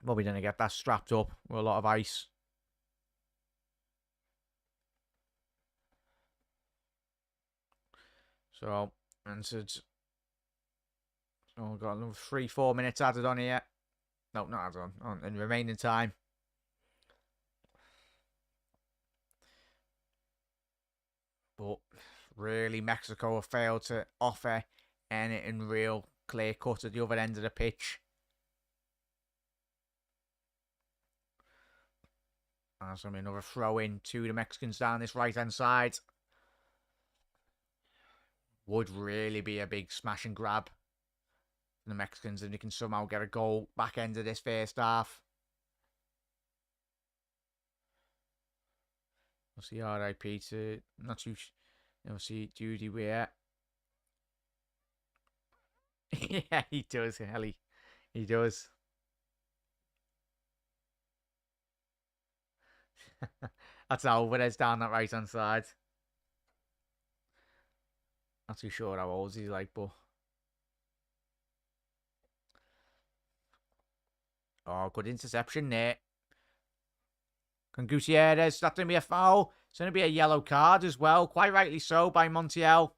Probably going to get that strapped up with a lot of ice. So, answered. So, we've got another 3-4 minutes added on here. No, not added on in remaining time. But really, Mexico have failed to offer anything real clear cut at the other end of the pitch. There's going to be another throw in to the Mexicans down this right hand side. would really be a big smash and grab for the Mexicans if they can somehow get a goal back end of this first half. We'll see RIP to, not too, you'll see Judy Weir. Yeah, he does, Ellie. He does. That's Alvarez down that right hand side. Not too sure how old he's like, but. Oh, good interception there. Can Gutierrez, that's going to be a foul. It's going to be a yellow card as well. Quite rightly so by Montiel.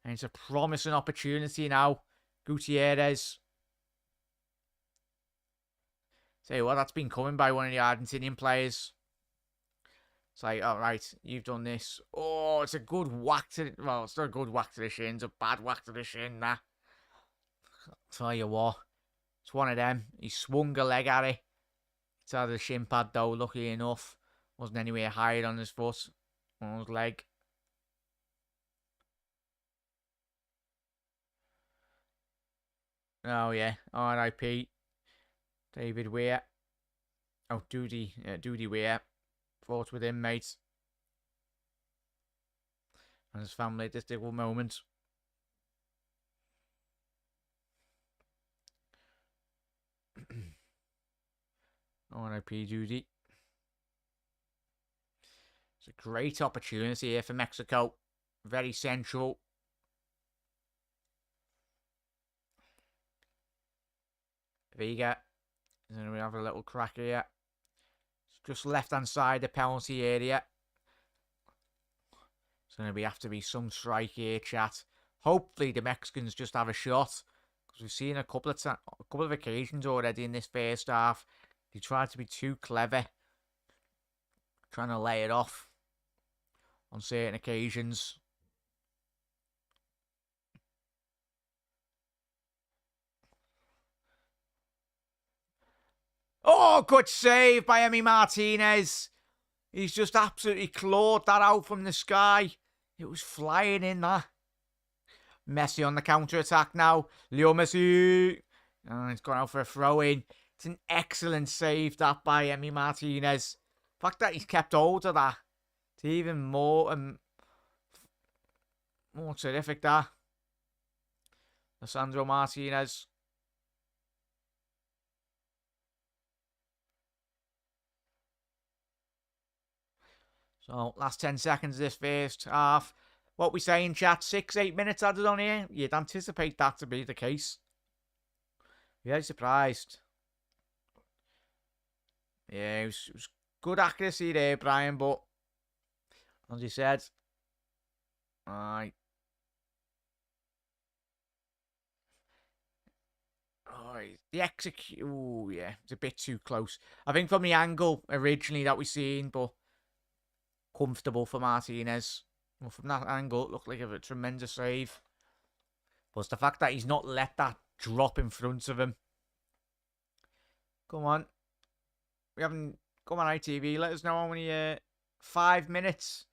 And it's a promising opportunity now. Gutierrez. Tell you what, that's been coming by one of the Argentinian players. It's like, all right, you've done this. Oh, it's a good whack to the, well, it's not a good whack to the shin. It's a bad whack to the shin, nah. Tell you what, it's one of them. He swung a leg at it. It's out of the shin pad though, lucky enough. Wasn't anywhere higher on his foot, on his leg. Oh yeah, R.I.P. David Weir. Oh, Dudy Weir. Thoughts with him, mate. And his family at this difficult moment. R.I.P. Dudy. It's a great opportunity here for Mexico. Very central. Vega is going to have a little crack here. It's just left-hand side the penalty area. It's going to have to be some strike here, chat. Hopefully the Mexicans just have a shot. Because we've seen a couple of occasions already in this first half. They tried to be too clever. Trying to lay it off on certain occasions. Oh, good save by Emi Martinez. He's just absolutely clawed that out from the sky. It was flying in that. Messi on the counter-attack now. Leo Messi. Oh, he's gone out for a throw-in. It's an excellent save, that by Emi Martinez. The fact that he's kept hold of that. It's even more terrific, that. Lisandro Martinez. So, last 10 seconds of this first half. What we say in chat, 6-8 minutes added on here. You'd anticipate that to be the case. Very surprised. Yeah, it was good accuracy there, Brian, but as you said, the execute. Oh, yeah, it's a bit too close. I think from the angle originally that we seen, but comfortable for Martinez. Well, from that angle, it looked like a tremendous save. But it's the fact that he's not let that drop in front of him. Come on. We haven't... Come on, ITV. Let us know how many... 5 minutes.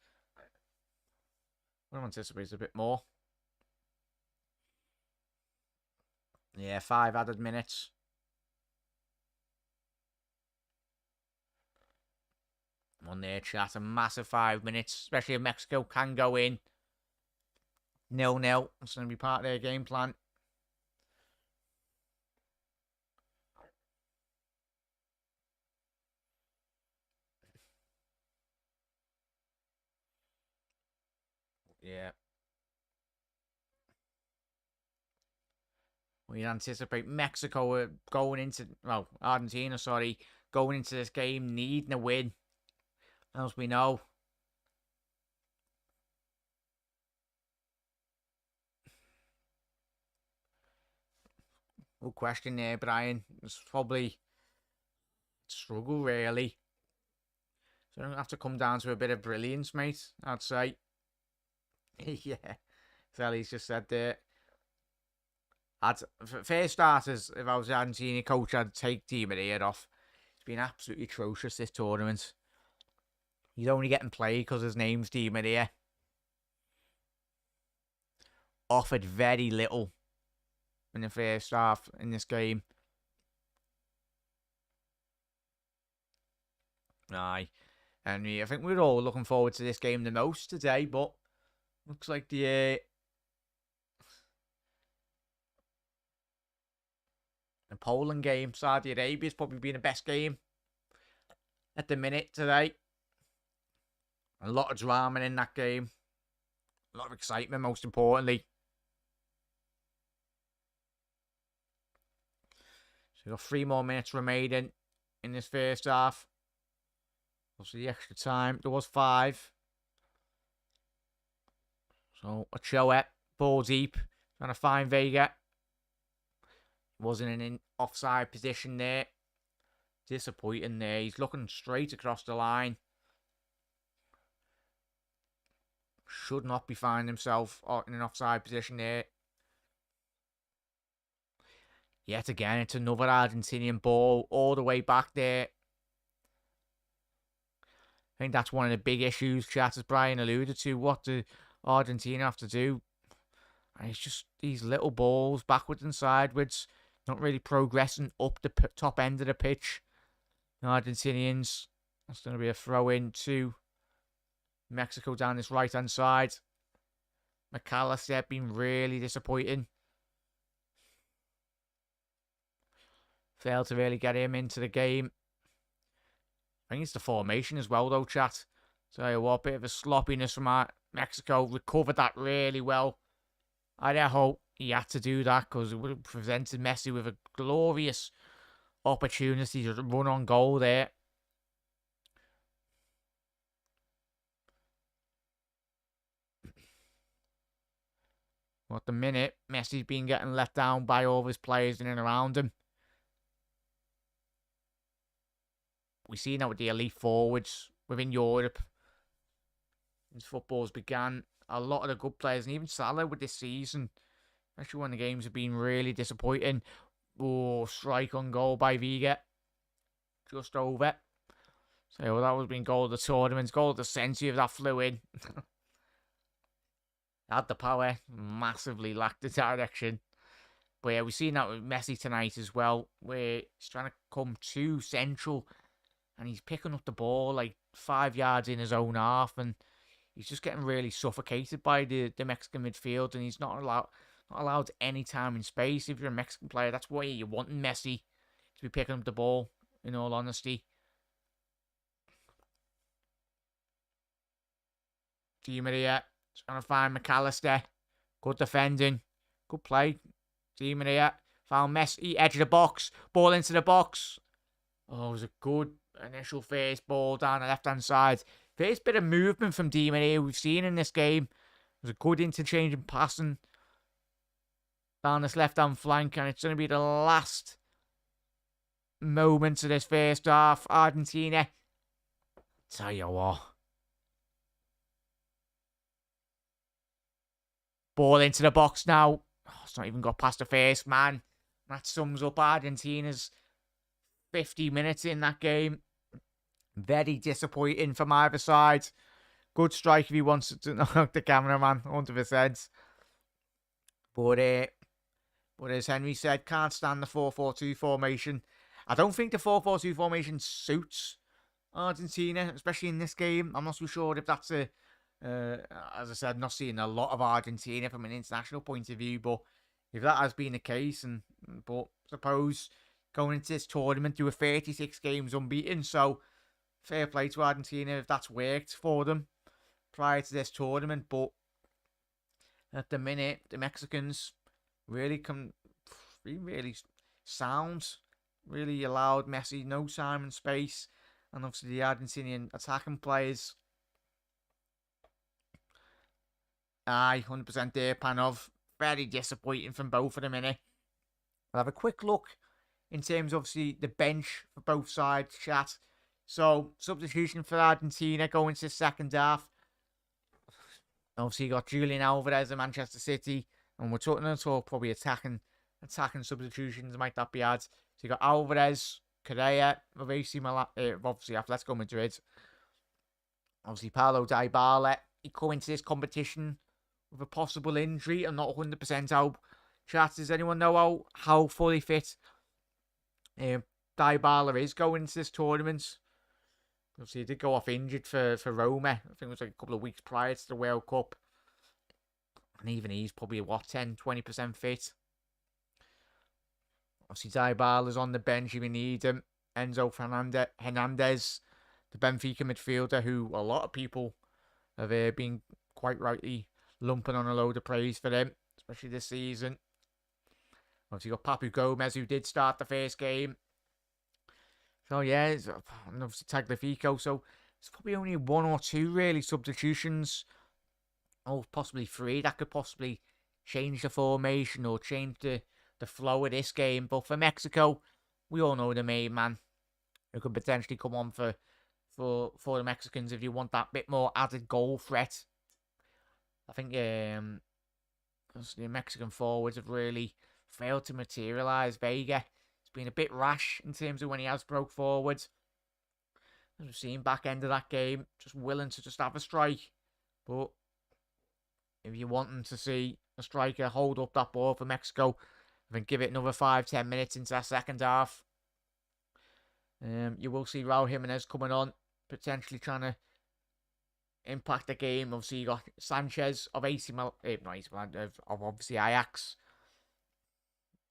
I don't anticipate a bit more. Yeah, 5 added minutes. On there, chat. A massive 5 minutes. Especially if Mexico can go in 0-0. It's going to be part of their game plan. Yeah. We anticipate Mexico going into... Well, Argentina, sorry. Going into this game needing a win. As we know. Good question there, Brian. It's probably struggle, really. So it'll have to come down to a bit of brilliance, mate, I'd say. Yeah. Sally's just said there. For starters, if I was the Argentina coach, I'd take Di Maria off. It's been absolutely atrocious, this tournament. He's only getting played because his name's Di Maria. offered very little in the first half in this game. Aye. And I think we're all looking forward to this game the most today, but looks like the Poland game, Saudi Arabia's probably been the best game at the minute today. A lot of drama in that game. A lot of excitement, most importantly. So we've got 3 more minutes remaining in this first half. Also, the extra time. There was 5. So, Ochoa, ball deep. Trying to find Vega. Wasn't in an offside position there. Disappointing there. He's looking straight across the line. Should not be finding himself in an offside position there. Yet again, it's another Argentinian ball all the way back there. I think that's one of the big issues, chat, as Brian alluded to. What do Argentina have to do? And it's just these little balls backwards and sideways, not really progressing up the top end of the pitch. The Argentinians, that's going to be a throw in to Mexico down this right-hand side. McAllister been really disappointing. Failed to really get him into the game. I think it's the formation as well, though, chat. Tell you what, bit of a sloppiness from Mexico. Recovered that really well. I hope he had to do that because it would have presented Messi with a glorious opportunity to run on goal there. Well, at the minute, Messi's been getting let down by all of his players in and around him. We've seen that with the elite forwards within Europe. Since football's began, a lot of the good players, and even Salah with this season, especially when the games have been really disappointing. Oh, strike on goal by Vega. Just over. So that was been goal of the tournament. Goal of the century if that flew in. Had the power, massively lacked the direction. But yeah, we've seen that with Messi tonight as well, where he's trying to come too central. And he's picking up the ball like 5 yards in his own half, and he's just getting really suffocated by the Mexican midfield, and he's not allowed any time and space. If you're a Mexican player, that's why you're wanting Messi to be picking up the ball, in all honesty. Di Maria trying to find McAllister. Good defending. Good play. Di Maria found Messi, edge of the box. Ball into the box. Oh, it was a good initial first ball down the left-hand side. First bit of movement from Di Maria we've seen in this game. It was a good interchange and passing down this left-hand flank, and it's going to be the last moments of this first half. Argentina, tell you what. Ball into the box now. Oh, it's not even got past the first man. That sums up Argentina's 50 minutes in that game. Very disappointing from either side. Good strike if he wants to knock the cameraman, 100%. But as Henry said, can't stand the 4-4-2 formation. I don't think the 4-4-2 formation suits Argentina, especially in this game. I'm not so sure if that's as I said, not seeing a lot of Argentina from an international point of view, but if that has been the case, but suppose going into this tournament, they were 36 games unbeaten, so fair play to Argentina if that's worked for them prior to this tournament. But at the minute, the Mexicans really sound, really allowed Messi no time and space, and obviously the Argentinian attacking players. 100% there, Panov. Very disappointing from both of them, innit? I'll have a quick look in terms of obviously the bench for both sides, chat. So, substitution for Argentina going into the second half. Obviously, you got Julian Alvarez of Manchester City, and we're talking about probably attacking substitutions, might that be added. So, you got Alvarez, Correa, of AC Milan, obviously Atletico Madrid. Obviously, Paulo Dybala. He come into this competition with a possible injury. I'm not 100% how. Chat, does anyone know how fully fit Dybala is going into this tournament? Obviously, he did go off injured for Roma. I think it was like a couple of weeks prior to the World Cup. And even he's probably, 10-20% fit. Obviously, Dybala's on the bench if you need him. Enzo Hernandez, the Benfica midfielder, who a lot of people have been quite rightly lumping on a load of praise for him, especially this season. Obviously, you got Papu Gomez, who did start the first game. So, yeah, and obviously Tagliafico. So, it's probably only 1 or 2, really, substitutions. Or possibly 3 that could possibly change the formation or change the flow of this game. But for Mexico, we all know the main man who could potentially come on for the Mexicans if you want that bit more added goal threat. I think the Mexican forwards have really failed to materialise. Vega has been a bit rash in terms of when he has broke forward. As we've seen back end of that game, just willing to just have a strike. But if you're wanting to see a striker hold up that ball for Mexico, I think give it another 5-10 minutes into that second half. You will see Raul Jimenez coming on, potentially trying to impact the game. Obviously, you got Sanchez of of obviously Ajax.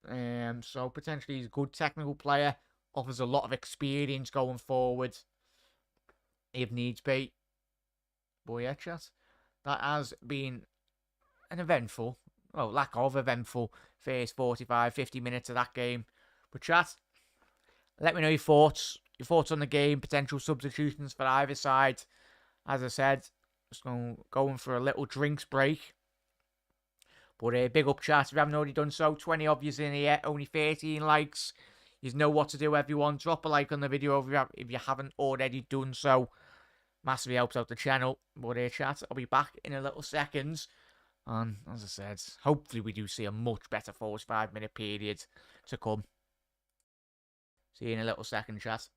So potentially he's a good technical player, offers a lot of experience going forward if needs be. But yeah, chat, that has been an eventful, lack of eventful first 45-50 minutes of that game. But chat, let me know your thoughts on the game, potential substitutions for either side. As I said, just going for a little drinks break. But big up chat if you haven't already done so. 20 of you in here, only 13 likes. You know what to do, everyone. Drop a like on the video if you haven't already done so. Massively helps out the channel. But chat, I'll be back in a little second. And as I said, hopefully we do see a much better 45-minute period to come. See you in a little second, chat.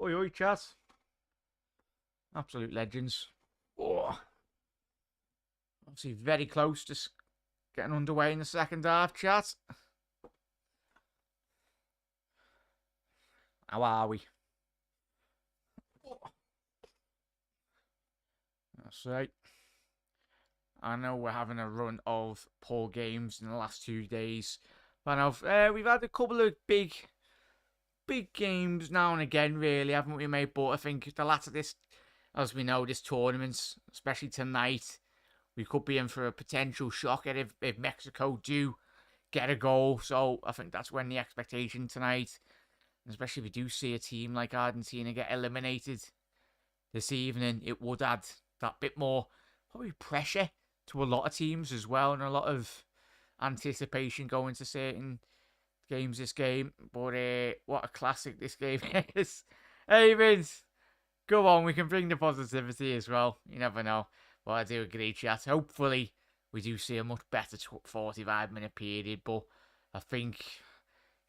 Oi, oi, chat. Absolute legends. Oh, obviously very close to getting underway in the second half, chat. How are we? That's right. I know we're having a run of poor games in the last 2 days. But we've had a couple of big games now and again, really, haven't we, mate? But I think the latter this, as we know, this tournament, especially tonight, we could be in for a potential shocker if Mexico do get a goal. So I think that's when the expectation tonight, especially if we do see a team like Argentina get eliminated this evening, it would add that bit more probably pressure to a lot of teams as well, and a lot of anticipation going to certain games this game. But what a classic this game is. Hey Vince, go on, we can bring the positivity as well. You never know. But I do agree, chat. Hopefully we do see a much better 45-minute period, but I think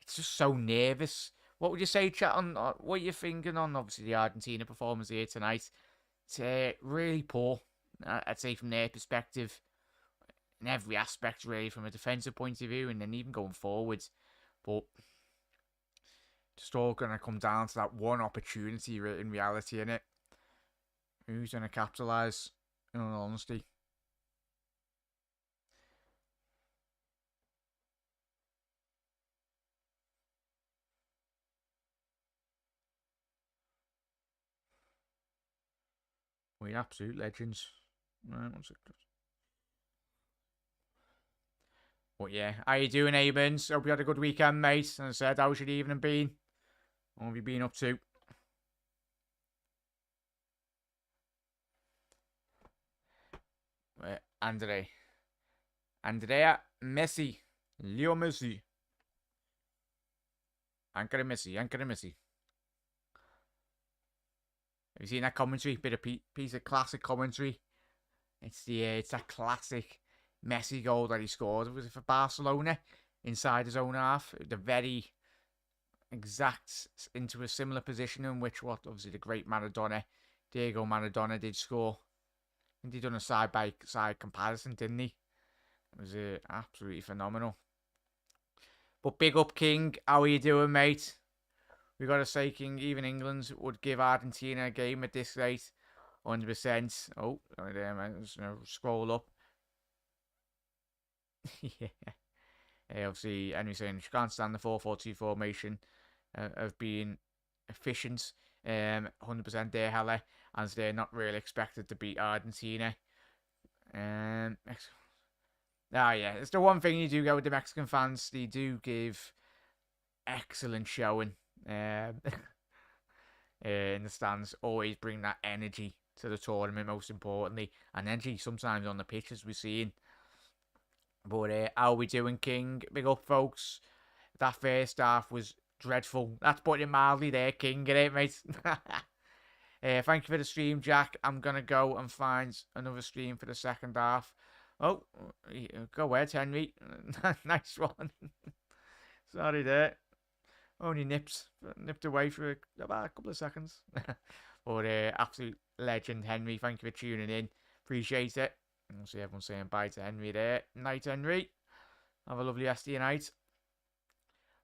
it's just so nervous. What would you say, chat, on what you're thinking on, obviously, the Argentina performance here tonight? It's really poor, I'd say, from their perspective, in every aspect, really, from a defensive point of view, and then even going forwards. But just all going to come down to that one opportunity in reality, innit? Who's going to capitalise, in all honesty? We're absolute legends. Right, one second. But yeah, how you doing, Abens? Hope you had a good weekend, mate. And I said, how's your evening been? What have you been up to? Andrea Messi. Leo Messi. Ankara Messi. Ankara Messi. Have you seen that commentary? Bit of piece of classic commentary. It's that classic Messi goal that he scored. Was it for Barcelona? Inside his own half. The very exact into a similar position in which what obviously the great Maradona, Diego Maradona, did score. And he done a side by side comparison, didn't he? It was absolutely phenomenal. But big up, King. How are you doing, mate? We got to say, King, even England would give Argentina a game at this rate. 100%. Oh, right there, man. Just scroll up. Yeah. Obviously, Henry saying she can't stand the 4-4-2 formation of being efficient. 100% there, Halle, as they're not really expected to beat Argentina. Yeah, it's the one thing you do get with the Mexican fans. They do give excellent showing in the stands. Always bring that energy to the tournament, most importantly, and energy sometimes on the pitch, as we've seen. But how are we doing, King? Big up, folks. That first half was dreadful. That's putting it mildly there, King. Get it, mate? Thank you for the stream, Jack. I'm going to go and find another stream for the second half. Oh, go ahead, Henry. Nice one. Sorry there. Only nipped away for about a couple of seconds. But absolute legend, Henry. Thank you for tuning in. Appreciate it. I'll see everyone saying bye to Henry there. Night, Henry. Have a lovely SD night.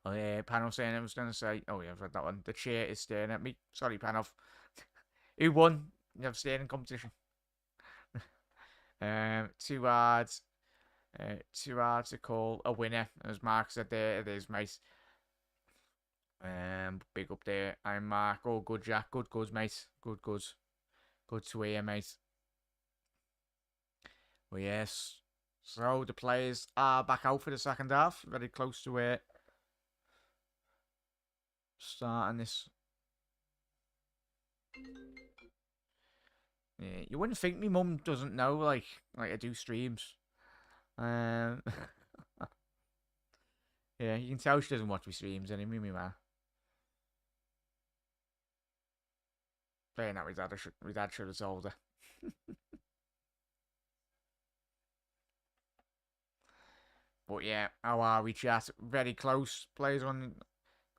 Oh, yeah, Panel saying I was going to say, oh yeah, I've read that one. The chair is staring at me. Sorry, Panel. Who won? You have staring competition. Too hard. Too hard to call a winner. As Mark said there, it is, mate. Big up there. I'm Mark. Oh, good, Jack. Good, mate. Good. Good to hear, mate. Well, yes. So the players are back out for the second half. Very close to it. Starting this. Yeah, you wouldn't think my mum doesn't know, like I do streams. Yeah, you can tell she doesn't watch my streams anymore, me man. Playing that with dad should have told her. But yeah, how are we, chat? Very close. Players on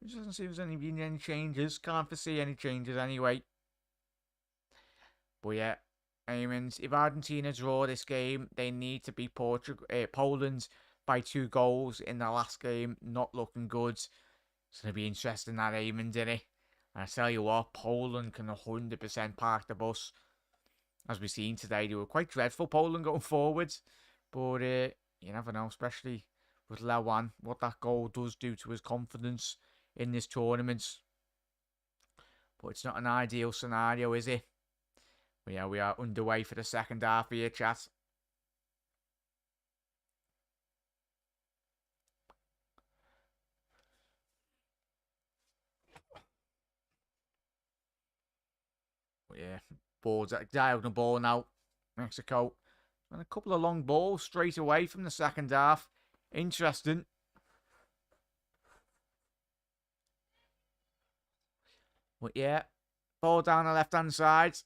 It doesn't seem there's been any changes. Can't foresee any changes anyway. But yeah, Eamons, if Argentina draw this game, they need to beat Poland by 2 goals in the last game. Not looking good. It's going to be interesting, that Eamon, did it? And I tell you what, Poland can 100% park the bus. As we've seen today, they were quite dreadful, Poland, going forwards. But you never know, especially with Lewan, what that goal does do to his confidence in this tournament. But it's not an ideal scenario, is it? But yeah, we are underway for the second half here, chat. But yeah, balls diagonal ball now. Mexico. And a couple of long balls straight away from the second half. Interesting. But yeah, ball down the left-hand side.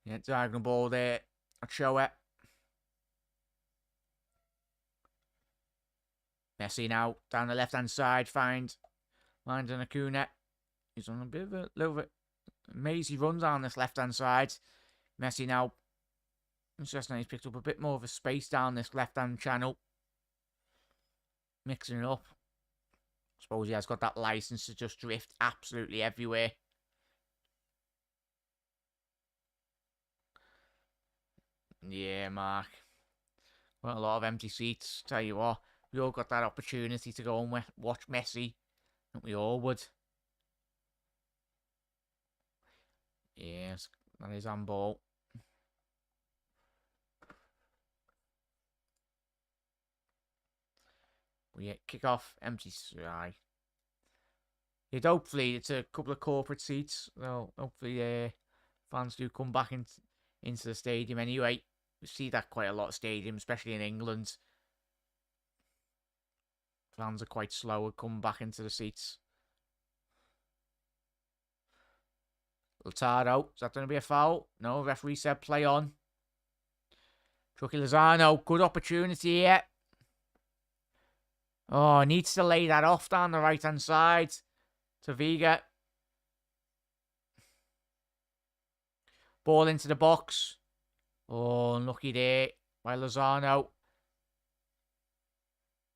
Yeah, diagonal ball there. I'll show it. Messi now down the left-hand side. Finds Acuna. He's on a bit of a little bit mazy run down this left-hand side. Messi now. Interesting, he's picked up a bit more of a space down this left-hand channel. Mixing it up. I suppose he has got that license to just drift absolutely everywhere. Yeah, Mark. Got a lot of empty seats. Tell you what, we all got that opportunity to go and watch Messi. And we all would. Yes, that is on ball. We kick off, empty sky. Yet hopefully it's a couple of corporate seats. Well, hopefully fans do come back into the stadium anyway. We see that quite a lot of stadiums, especially in England. Fans are quite slow at coming back into the seats. Lautaro, is that going to be a foul? No, referee said play on. Chucky Lozano, good opportunity here. Oh, needs to lay that off down the right-hand side to Vega. Ball into the box. Oh, unlucky there by Lozano.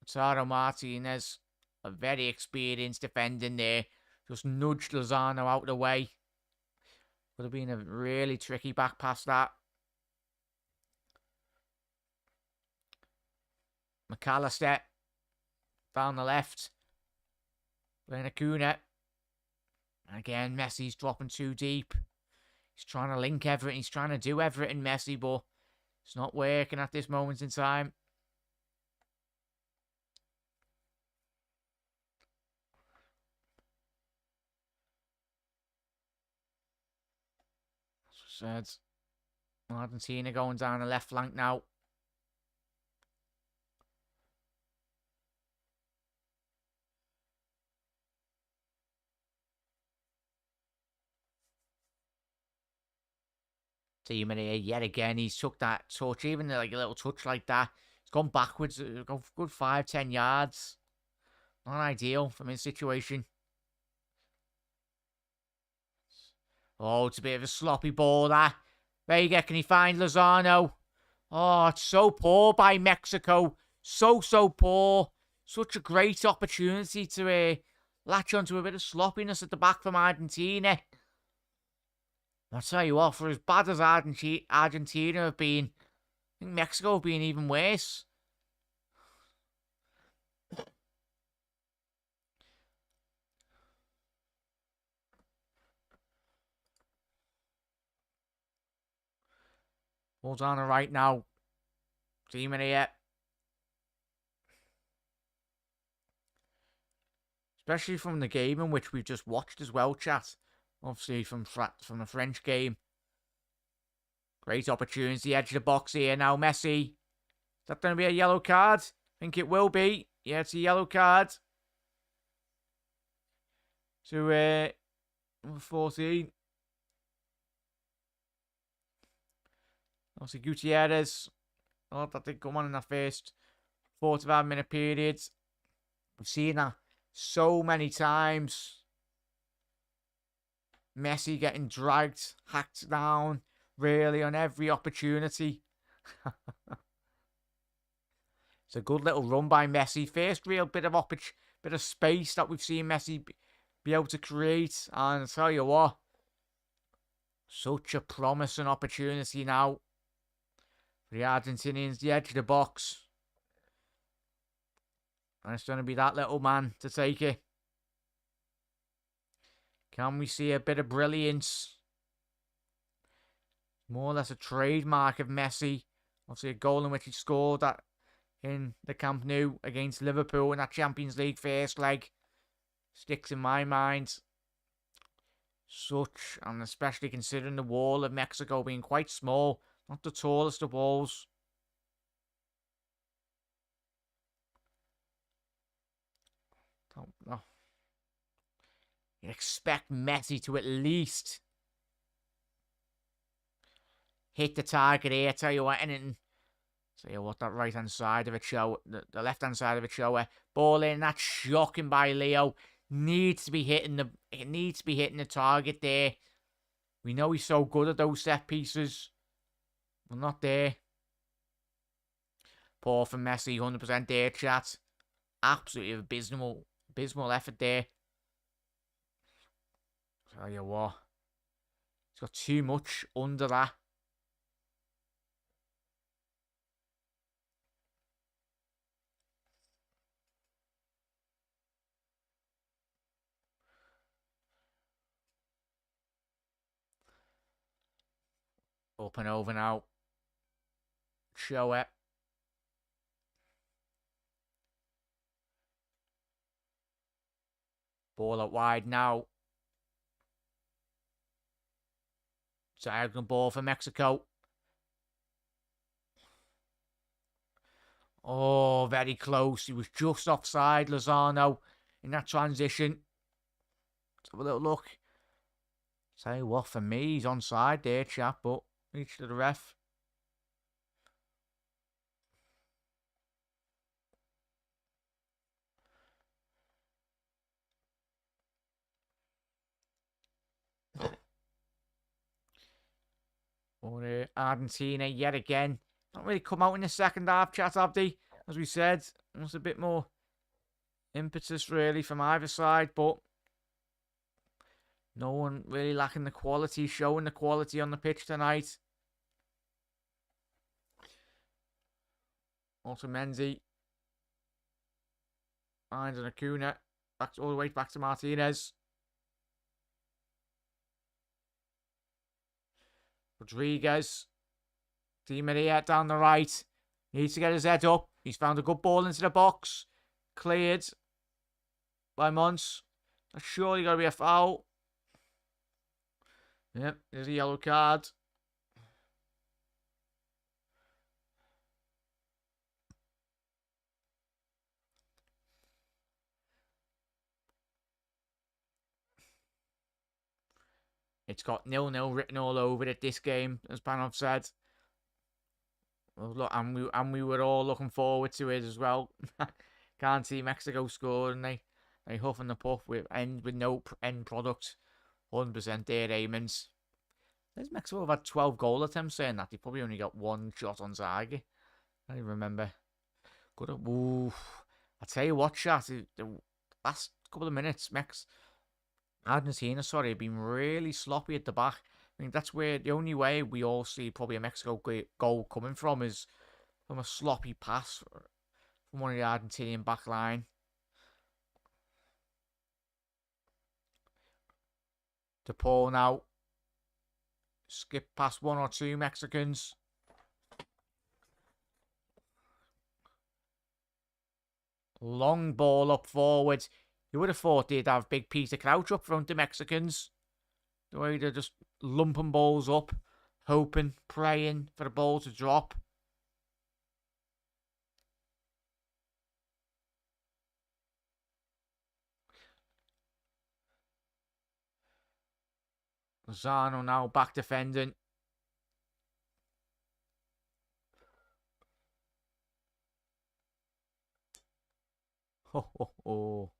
Lautaro Martinez, a very experienced defending there. Just nudged Lozano out of the way. Would have been a really tricky back pass, that. McAllister. Down the left. Playing Acuna. And again, Messi's dropping too deep. He's trying to link everything. He's trying to do everything, Messi, but it's not working at this moment in time. Said Argentina going down the left flank now. Team in here yet again. He's took that touch, even like a little touch like that. He's gone backwards, gone good 5-10 yards. Not ideal from his situation. Oh, it's a bit of a sloppy ball, that. Vega, can he find Lozano? Oh, it's so poor by Mexico. So poor. Such a great opportunity to latch onto a bit of sloppiness at the back from Argentina. I'll tell you what, for as bad as Argentina have been, I think Mexico have been even worse. Ball's on the right now. Team in here. Especially from the game in which we've just watched as well, chat. Obviously from the French game. Great opportunity, edge of the box here now, Messi. Is that going to be a yellow card? I think it will be. Yeah, it's a yellow card. To number 14. Obviously, Gutierrez. Oh, that did come on in that first 45-minute period. We've seen that so many times. Messi getting dragged, hacked down, really on every opportunity. It's a good little run by Messi. First real bit of space that we've seen Messi be able to create. And I tell you what, such a promising opportunity now for the Argentinians, the edge of the box. And it's going to be that little man to take it. Can we see a bit of brilliance? More or less a trademark of Messi. Obviously a goal in which he scored that in the Camp Nou against Liverpool in that Champions League first leg. Sticks in my mind. Such, and especially considering the wall of Mexico being quite small. Not the tallest of walls. Don't know. You'd expect Messi to at least hit the target here. Tell you what, anything. Tell you what, that right hand side of it show, the left hand side of it show, ball in. That's shocking by Leo. Needs to be hitting the target there. We know he's so good at those set pieces. We're not there. Poor from Messi, 100% there, chat. Absolutely abysmal effort there. Tell you what, he's got too much under that. Up and over now. Show it. Ball out wide now. Diagonal ball for Mexico. Oh, very close. He was just offside, Lozano, in that transition. Let's have a little look. Tell you what, for me, he's onside there, chap, but reach to the ref. But Argentina, yet again, not really come out in the second half, chat, have they? As we said, it was a bit more impetus, really, from either side, but no one really lacking the quality, showing the quality on the pitch tonight. Also Menzi. Finds an Acuna. All the way back to Martinez. Rodriguez. Di Maria down the right. Needs to get his head up. He's found a good ball into the box. Cleared by Mons. That's surely got to be a foul. Yep, there's a yellow card. It's got 0-0 written all over it, this game, as Panov said. Well, look, and we were all looking forward to it as well. Can't see Mexico score, and they huff and the puff with no end product. 100% there, Amons. There's Mexico have had 12 goal attempts saying that. They probably only got one shot on target. I remember. Good. Ooh. I tell you what, chat. The last couple of minutes, Argentina, sorry, have been really sloppy at the back. I mean, that's where the only way we all see probably a Mexico goal coming from is from a sloppy pass from one of the Argentinian back line. De Paul now. Skip past one or two Mexicans. Long ball up forward. You would have thought they'd have big Peter Crouch up front, the Mexicans. The way they're just lumping balls up, hoping, praying for the ball to drop. Lozano now back defending. Oh.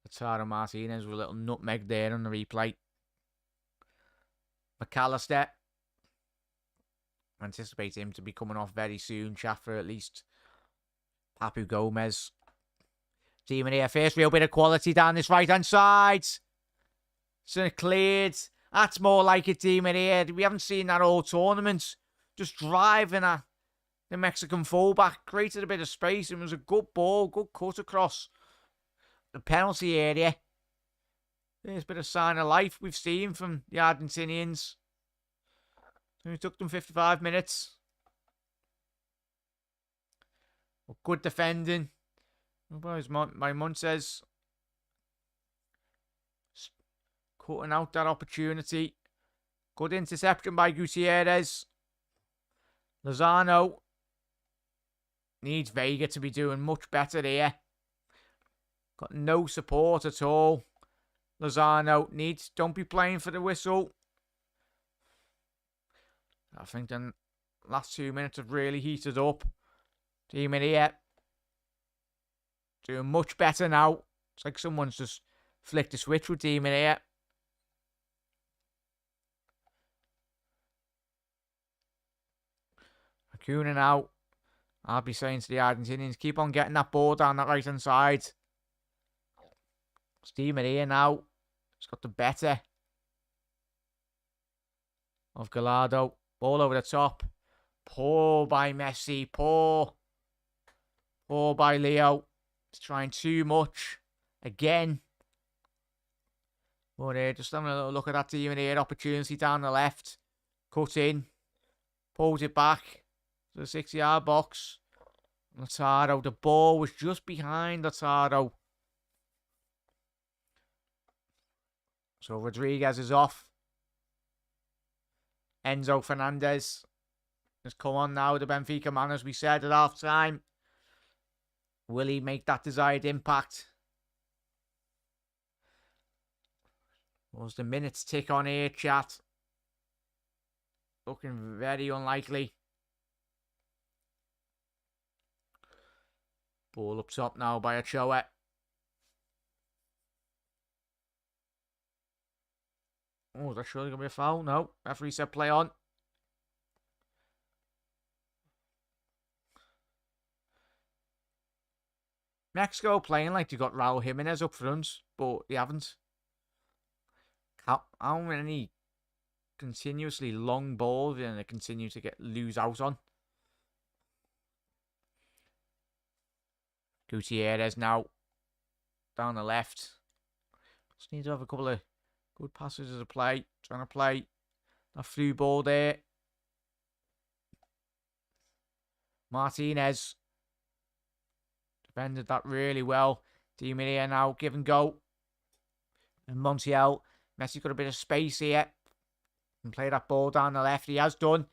Lautaro Martinez with a little nutmeg there on the replay. McAllister. Anticipate him to be coming off very soon. Schaffer at least. Papu Gomez. Di Maria, first real bit of quality down this right-hand side. So cleared. That's more like it, Di Maria. We haven't seen that all tournament. Just driving at the Mexican fullback. Created a bit of space. It was a good ball. Good cut across the penalty area. There's a bit of sign of life we've seen from the Argentinians. It took them 55 minutes. Good defending. My Montes cutting out that opportunity. Good interception by Gutierrez. Lozano needs Vega to be doing much better here. Got no support at all. Lozano needs, don't be playing for the whistle. I think the last 2 minutes have really heated up. Team in here. Doing much better now. It's like someone's just flicked a switch with Team in here. Acuna now. I'll be saying to the Argentinians, keep on getting that ball down that right hand side. Team in here now. It's got the better of Gallardo. Ball over the top. Poor by Messi. Poor by Leo. He's trying too much. Again. But just having a little look at that team in here. Opportunity down the left. Cut in. Pulls it back to the 6-yard box. Lautaro. The ball was just behind Lautaro. So Rodriguez is off. Enzo Fernandez has come on now, the Benfica man, as we said at half time. Will he make that desired impact? Was the minutes tick on here, chat? Looking very unlikely. Ball up top now by Ochoa. Oh, is that surely going to be a foul? No. Referee said play on. Mexico playing like they got Raul Jimenez up front, but they haven't. How many continuously long balls and they continue to lose out on? Gutierrez now down the left. Just need to have a couple of good passes as a play. Trying to play a through ball there. Martinez defended that really well. Di Maria now give and go. And Montiel. Messi got a bit of space here. And play that ball down the left. He has done.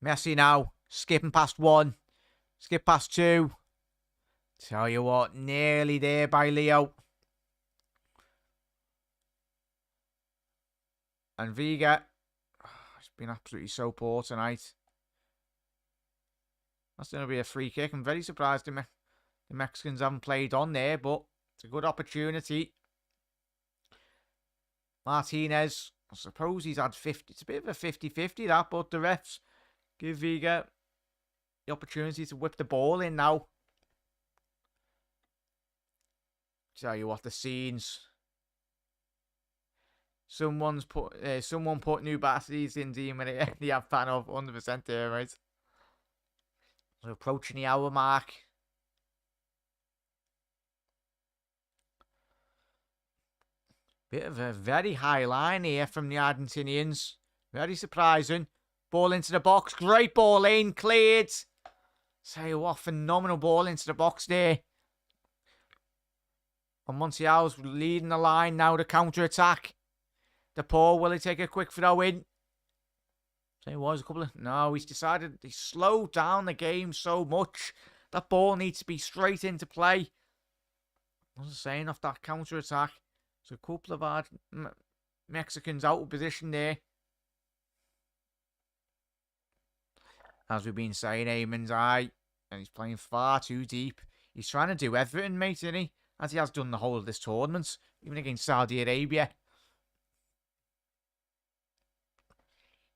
Messi now. Skipping past one. Skip past two. Tell you what, nearly there by Leo. And Vega. It's been absolutely so poor tonight. That's going to be a free kick. I'm very surprised the Mexicans haven't played on there, but it's a good opportunity. Martinez, I suppose he's had 50. It's a bit of a 50-50 that, but the refs give Vega the opportunity to whip the ball in now. Tell you what, the scenes. Someone put new batteries in the app fan of 100% there, right? We're approaching the hour mark. Bit of a very high line here from the Argentinians. Very surprising. Ball into the box. Great ball in. Cleared. Tell you what, phenomenal ball into the box there. And Montiel's leading the line now to counter-attack. DePaul, will he take a quick throw in? Say it was a couple of... No, he's decided he slowed down the game so much. That ball needs to be straight into play. I was saying off that counter-attack. There's a couple of Mexicans out of position there. As we've been saying, Eamon's eye, and he's playing far too deep. He's trying to do everything, mate, isn't he? As he has done the whole of this tournament, even against Saudi Arabia.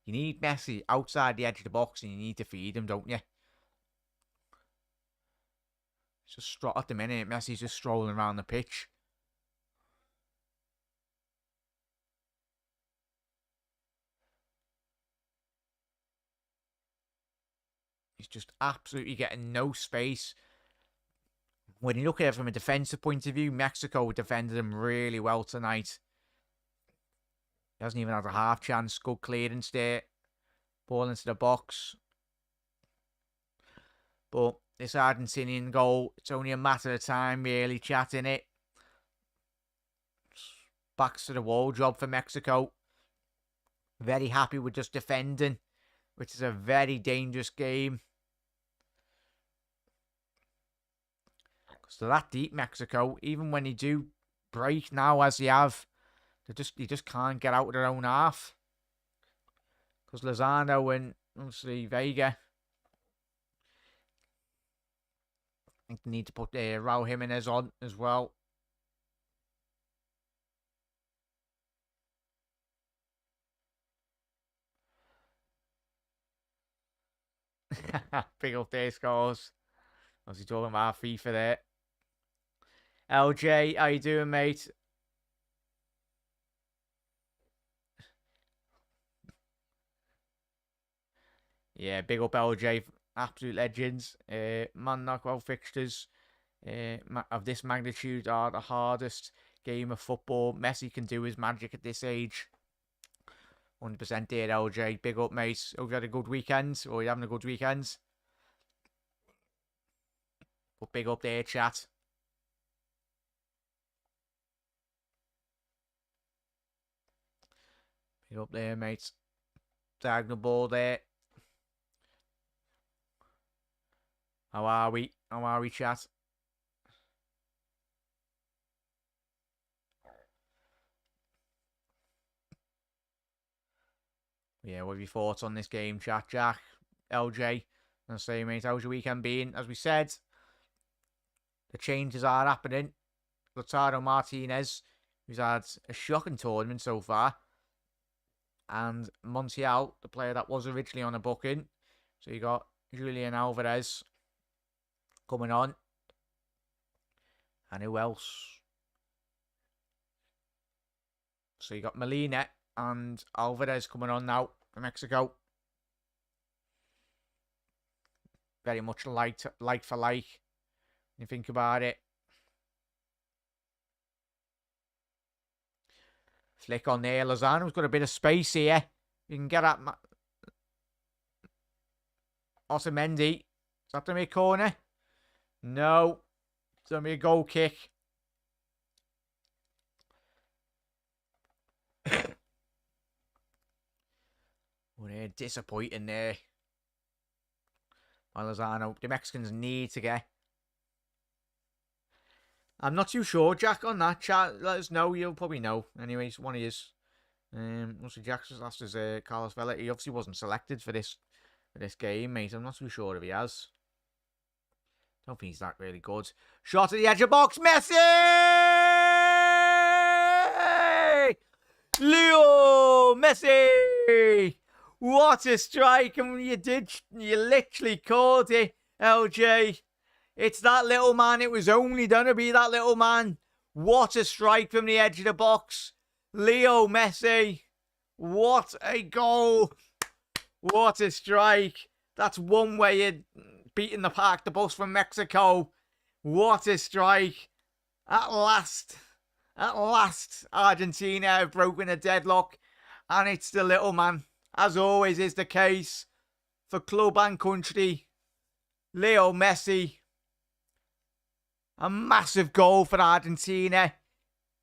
You need Messi outside the edge of the box, and you need to feed him, don't you? It's just at the minute, Messi's just strolling around the pitch. He's just absolutely getting no space. When you look at it from a defensive point of view, Mexico defended him really well tonight. He hasn't even had a half chance. Good clearance there. Ball into the box. But this Argentinian goal, it's only a matter of time, really, chatting it. Backs to the wall job for Mexico. Very happy with just defending, which is a very dangerous game. Because they're that deep, Mexico. Even when they do break now, as they have, they just can't get out of their own half. Because Lozano and obviously Vega, I think they need to put Raul Jimenez on as well. Big up their scores. Was he talking about FIFA there? LJ, how you doing, mate? Yeah, big up LJ. Absolute legends. Man knockout fixtures of this magnitude are the hardest game of football. Messi can do his magic at this age. 100% there, LJ. Big up, mate. Hope you had a good weekend, or you're having a good weekend. But big up there, chat. Big up there, mate. Diagonal ball there. How are we? How are we, chat? Yeah, what have your thoughts on this game, chat? Jack, LJ, and say, mate, how's your weekend been? As we said, the changes are happening. Lautaro Martinez, who's had a shocking tournament so far, and Montiel, the player that was originally on a booking. So you got Julian Alvarez coming on. And who else? So you got Molina and Alvarez coming on now for Mexico. Very much like for like. When you think about it. Flick on there. Lozano's got a bit of space here. You can get at Otamendi. Is that to be a corner? No. It's going to be a goal kick. Well, disappointing there. By Lozano. The Mexicans need to get. I'm not too sure, Jack, on that. Chat, let us know. You'll probably know. Anyways, one of yous. Also, Jack's just asked us Carlos Vela. He obviously wasn't selected for this game, mate. I'm not too sure if he has. Don't think he's that really good. Shot at the edge of box. Messi! Leo Messi! What a strike. And you literally called it, LJ. It's that little man. It was only going to be that little man. What a strike from the edge of the box. Leo Messi. What a goal. What a strike. That's one way of beating the bus from Mexico. What a strike. At last, Argentina have broken a deadlock. And it's the little man, as always is the case, for club and country. Leo Messi. A massive goal for Argentina.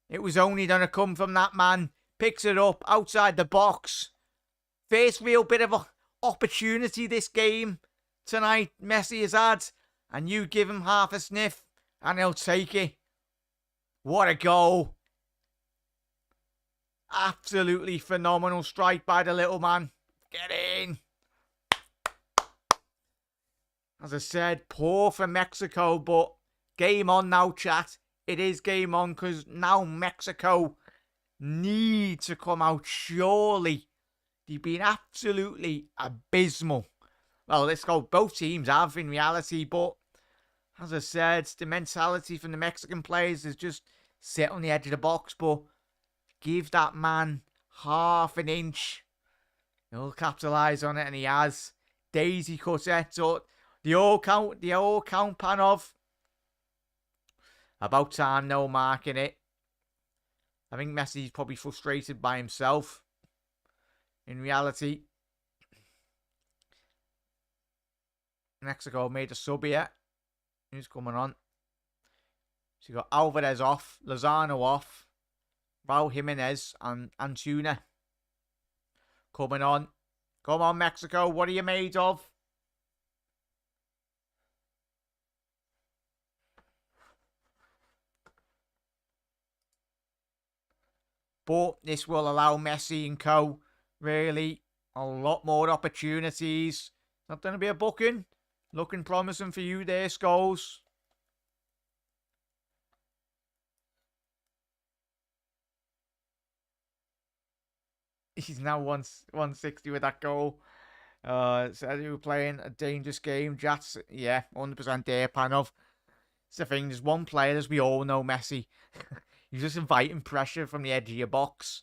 It was only going to come from that man. Picks it up outside the box. First real bit of an opportunity this game tonight Messi has had. And you give him half a sniff and he'll take it. What a goal. Absolutely phenomenal strike by the little man. Get in. As I said, poor for Mexico, but game on now, chat. It is game on because now Mexico need to come out, surely. They've been absolutely abysmal. Well, let's go. Both teams have in reality, but as I said, the mentality from the Mexican players is just sit on the edge of the box, but give that man half an inch. He'll capitalise on it, and he has. Daisy cuts it up. The all count Panov. About time, no marking it. I think Messi's probably frustrated by himself. In reality, Mexico made a sub here. Who's coming on? So you got Alvarez off, Lozano off, Raul Jimenez and Antuna coming on. Come on, Mexico. What are you made of? But this will allow Messi and co really a lot more opportunities. Not going to be a booking. Looking promising for you there, Scholes. He's now 160 with that goal. So they were playing a dangerous game. Jats, yeah, 100% there, Panov. It's the thing, there's one player, as we all know, Messi. He's just inviting pressure from the edge of your box.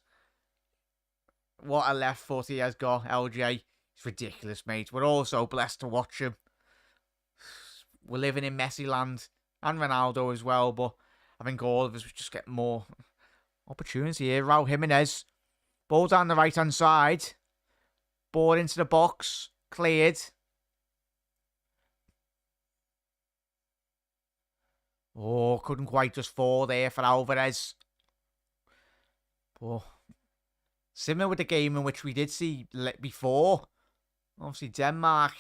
What a left foot he has got, LJ. It's ridiculous, mate. We're all so blessed to watch him. We're living in Messi land. And Ronaldo as well, but I think all of us just get more opportunity here. Raul Jimenez. Ball down the right-hand side. Ball into the box. Cleared. Oh, couldn't quite just fall there for Alvarez. But similar with the game in which we did see before. Obviously, Denmark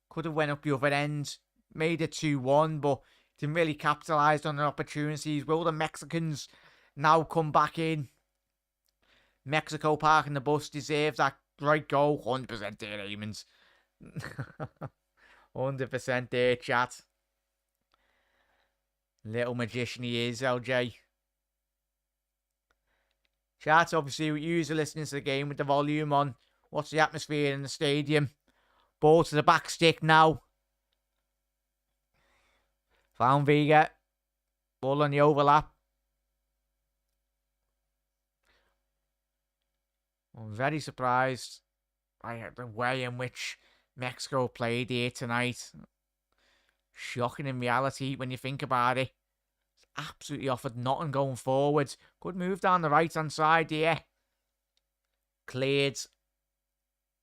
could have went up the other end. Made it 2-1, but didn't really capitalise on their opportunities. Will the Mexicans now come back in? Mexico parking the bus deserves that right goal. 100% there, Eamons. 100% there, chat. Little magician he is, LJ. Chat, obviously, you are listening to the game with the volume on. What's the atmosphere in the stadium? Ball to the back stick now. Found Vega. Ball on the overlap. I'm very surprised by the way in which Mexico played here tonight. Shocking in reality when you think about it. It's absolutely offered nothing going forward. Good move down the right-hand side here. Cleared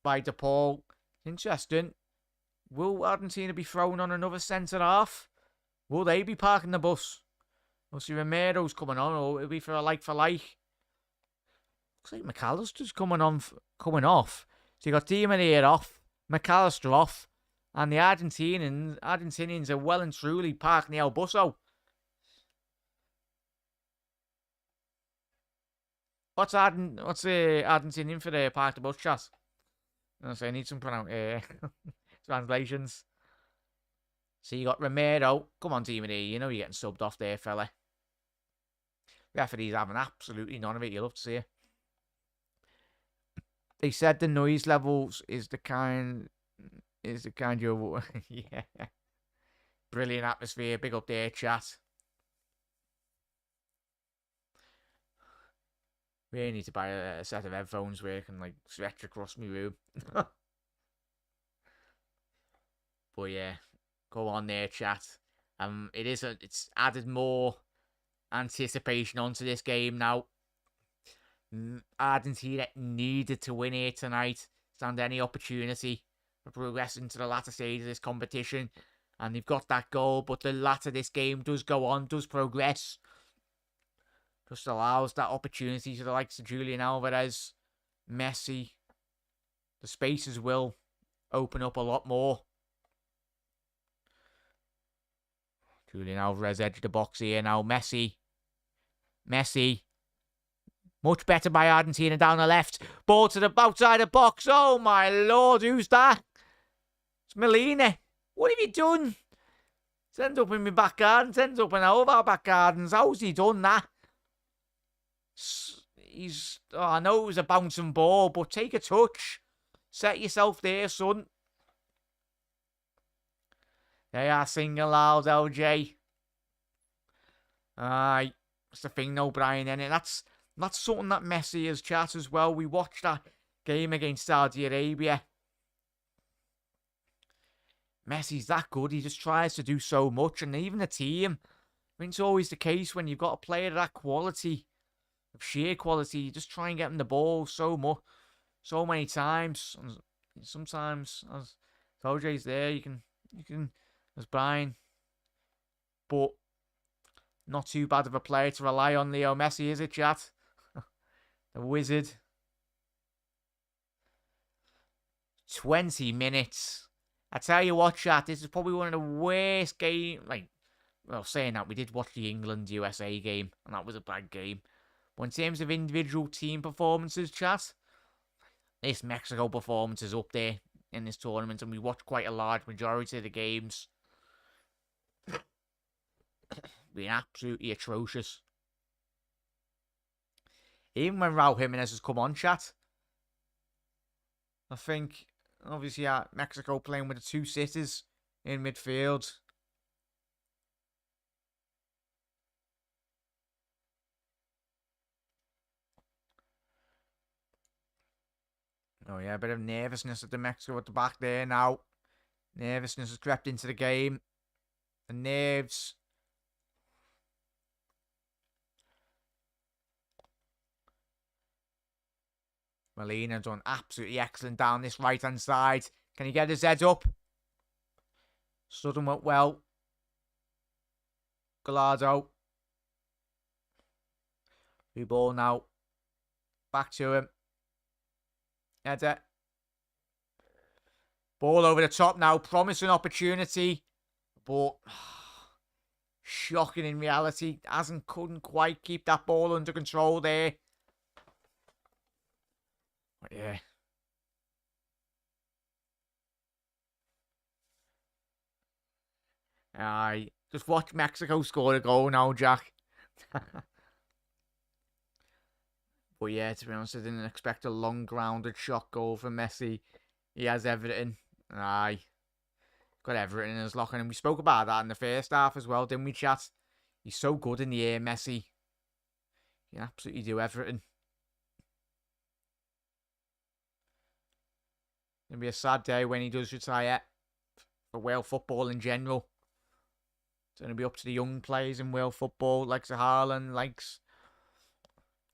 by DePaul. Interesting. Will Argentina be thrown on another centre-half? Will they be parking the bus? We'll see Romero's coming on, or it'll be for a like-for-like. Looks like McAllister's coming off. So you got Di Maria off, McAllister off, and the Argentinians are well and truly parking the El Busso. What's the Argentinian for the park the bus chat? I need some translations. So you got Romero. Come on, Di Maria. You know you're getting subbed off there, fella. Referee's having absolutely none of it. You'll love to see it. They said the noise levels is the kind you yeah. Brilliant atmosphere. Big up there, chat. Really need to buy a set of headphones where I can like stretch across my room. But yeah, go on there, chat. It's added more anticipation onto this game now. Argentina needed to win here tonight. Stand any opportunity for progressing to the latter stage of this competition. And they've got that goal, but the latter this game does go on, does progress. Just allows that opportunity to the likes of Julian Alvarez, Messi. The spaces will open up a lot more. Julian Alvarez edge of the box here now. Messi. Much better by Argentina down the left. Ball to the outside of the box. Oh my lord, who's that? It's Molina. What have you done? It's ends up in my back garden. It ends up in all of our back gardens. How's he done that? I know it was a bouncing ball, but take a touch. Set yourself there, son. They are singing loud, LJ. Aye. That's the thing, though, Brian, innit? That's something that Messi has chat as well. We watched that game against Saudi Arabia. Messi's that good. He just tries to do so much. And even the team, I mean, it's always the case when you've got a player of that quality, of sheer quality, you just try and get him the ball so many times. And sometimes, as OJ's there, you can, as Brian, but not too bad of a player to rely on, Leo Messi, is it, chat? The wizard. 20 minutes. I tell you what, chat, this is probably one of the worst games. Like, well, saying that, we did watch the England-USA game, and that was a bad game. But in terms of individual team performances, chat, this Mexico performance is up there in this tournament, and we watched quite a large majority of the games. Being absolutely atrocious. Even when Raul Jimenez has come on, chat, I think, obviously, Mexico playing with the two sitters in midfield. Oh, yeah, a bit of nervousness at the Mexico at the back there now. Nervousness has crept into the game. The nerves. Molina done absolutely excellent down this right-hand side. Can he get his head up? Sudden went well. Gallardo. New ball now. Back to him. Header. Ball over the top now. Promising opportunity. But shocking in reality. Couldn't quite keep that ball under control there. But yeah. Aye. Just watch Mexico score a goal now, Jack. But yeah, to be honest, I didn't expect a long grounded shot goal from Messi. He has everything. Aye. Got everything in his locker. And we spoke about that in the first half as well, didn't we, chat? He's so good in the air, Messi. He can absolutely do everything. It'll be a sad day when he does retire for world football in general. It's going to be up to the young players in world football, like Haaland, likes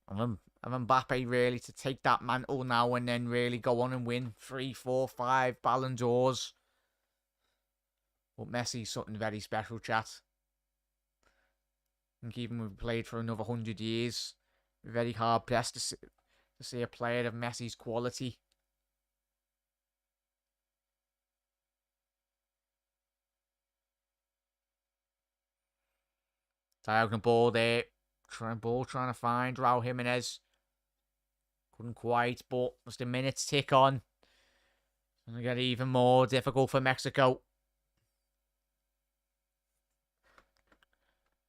of Mbappe, really, to take that mantle now and then really go on and win 3, 4, 5 Ballon d'Ors. But Messi's something very special, chat. I think even if we played for another 100 years, we're very hard pressed to see a player of Messi's quality. Diagonal ball there. Trying to find Raul Jimenez. Couldn't quite, but as the minutes tick on, it's going to get even more difficult for Mexico.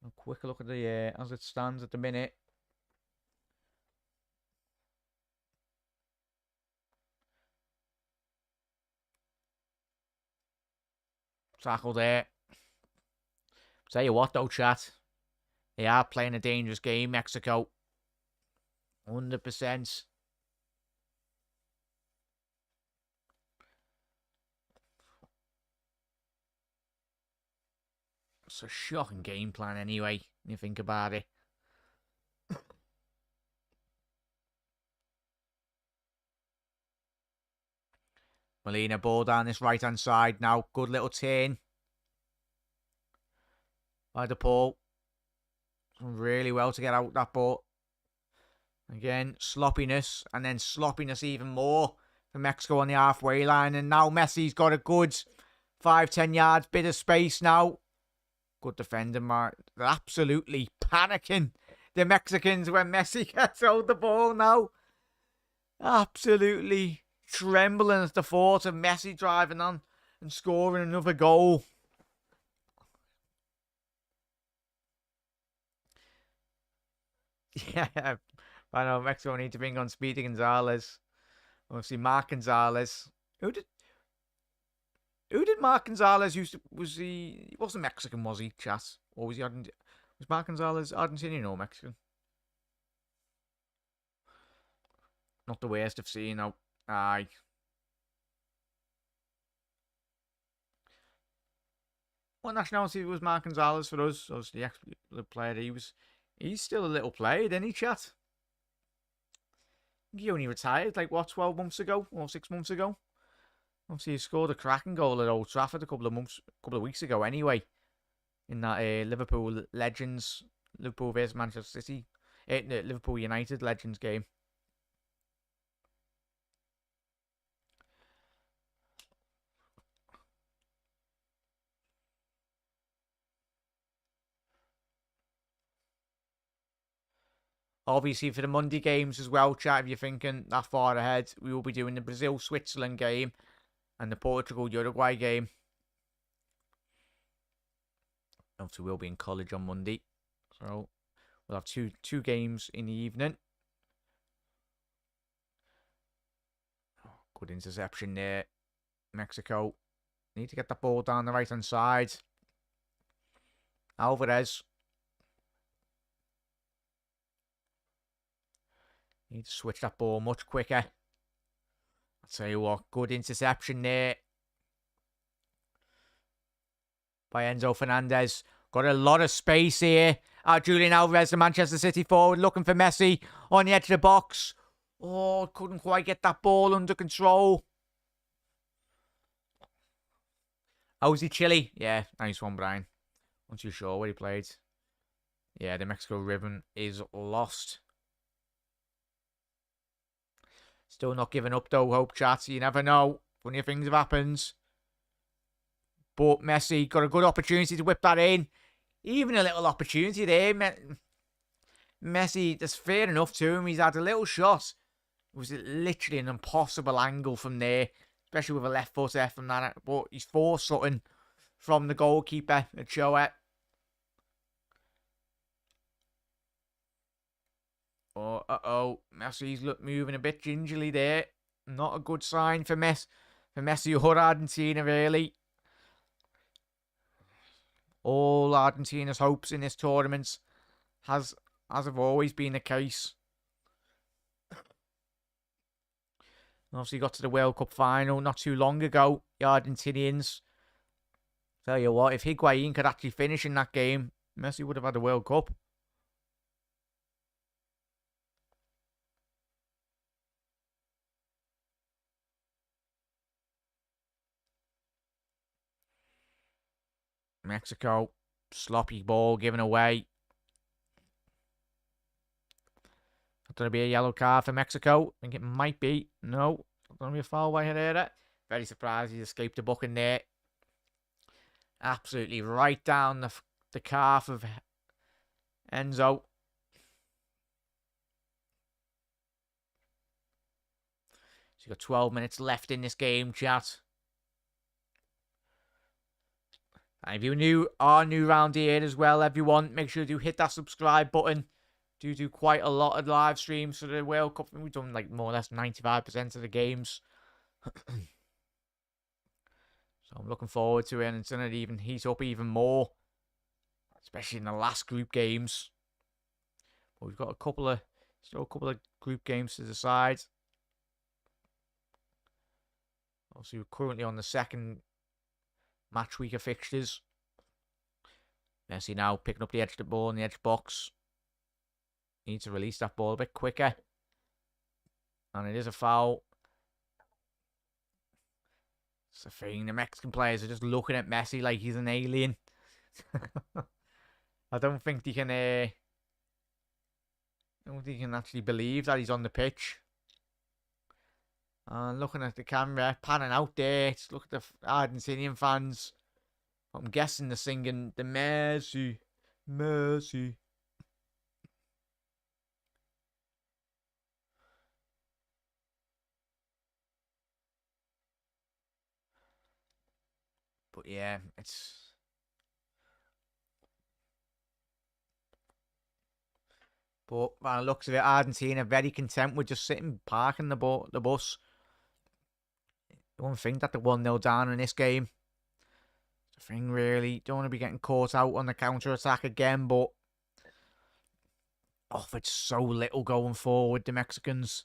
A quick look at the as it stands at the minute. Tackle there. Tell you what though, chat. They are playing a dangerous game, Mexico. 100%. It's a shocking game plan anyway, when you think about it. Molina ball down this right-hand side now. Good little turn. By the Paul. Done really well to get out that ball. Again, sloppiness. And then sloppiness even more for Mexico on the halfway line. And now Messi's got a good 5-10 yards bit of space now. Good defending, Mark. They're absolutely panicking, the Mexicans, when Messi gets hold the ball now. Absolutely trembling at the thought of Messi driving on and scoring another goal. Yeah, I know Mexico need to bring on Speedy Gonzalez. Obviously, Mark Gonzalez. Who did Mark Gonzalez used to? He wasn't Mexican, was he, chat? Or was he Was Mark Gonzalez Argentinian or Mexican? Not the worst I've seen. No. Aye. What nationality was Mark Gonzalez for us? Was the ex-player He's still a little player, didn't he, chat? He only retired, like, what, 12 months ago? Or 6 months ago? Obviously, he scored a cracking goal at Old Trafford a couple of weeks ago anyway. In that Liverpool versus Manchester City, Liverpool United Legends game. Obviously, for the Monday games as well, chat, if you're thinking that far ahead, we will be doing the Brazil-Switzerland game and the Portugal-Uruguay game. Obviously, we'll be in college on Monday, so we'll have two games in the evening. Good interception there. Mexico need to get the ball down the right-hand side. Alvarez. Need to switch that ball much quicker. I'll tell you what, good interception there by Enzo Fernandez. Got a lot of space here. Julian Alvarez, the Manchester City forward, looking for Messi on the edge of the box. Oh, couldn't quite get that ball under control. How's he, Chile? Yeah, nice one, Brian. Not too sure where he played. Yeah, the Mexico ribbon is lost. Still not giving up, though, hope, chat. You never know. Funny things have happened. But Messi got a good opportunity to whip that in. Even a little opportunity there. Messi, that's fair enough to him. He's had a little shot. It was literally an impossible angle from there. Especially with a left footer from that. But he's forced something from the goalkeeper at Choet. Oh, Messi's moving a bit gingerly there. Not a good sign for Messi or Argentina, really. All Argentina's hopes in this tournament as have always been the case. Obviously got to the World Cup final not too long ago, the Argentinians. Tell you what, if Higuain could actually finish in that game, Messi would have had the World Cup. Mexico, sloppy ball given away. Going to be a yellow card for Mexico. I think it might be. No, going to be a foul by Herrera. Very surprised he escaped the booking there. Absolutely right down the calf of Enzo. So you've got 12 minutes left in this game, chat. And if you're new around here as well, everyone, make sure to hit that subscribe button. Do quite a lot of live streams for the World Cup. We've done like more or less 95% of the games. So I'm looking forward to it, and it's going to even heat up even more, especially in the last group games. But we've got still a couple of group games to decide. Obviously, we're currently on the second match week of fixtures. Messi now picking up the edge of the ball in the edge box. Need to release that ball a bit quicker. And it is a foul. It's the thing. The Mexican players are just looking at Messi like he's an alien. I don't think they can. I don't think they can actually believe that he's on the pitch. And looking at the camera, panning out there. Just look at the Argentinian fans. I'm guessing they're singing the Messi, Messi. But yeah, it's... But by the looks of it, Argentina very content with just sitting, parking the bus. Don't think that they're 1-0 down in this game. It's the thing, really. Don't want to be getting caught out on the counter-attack again, but offered so little going forward, the Mexicans.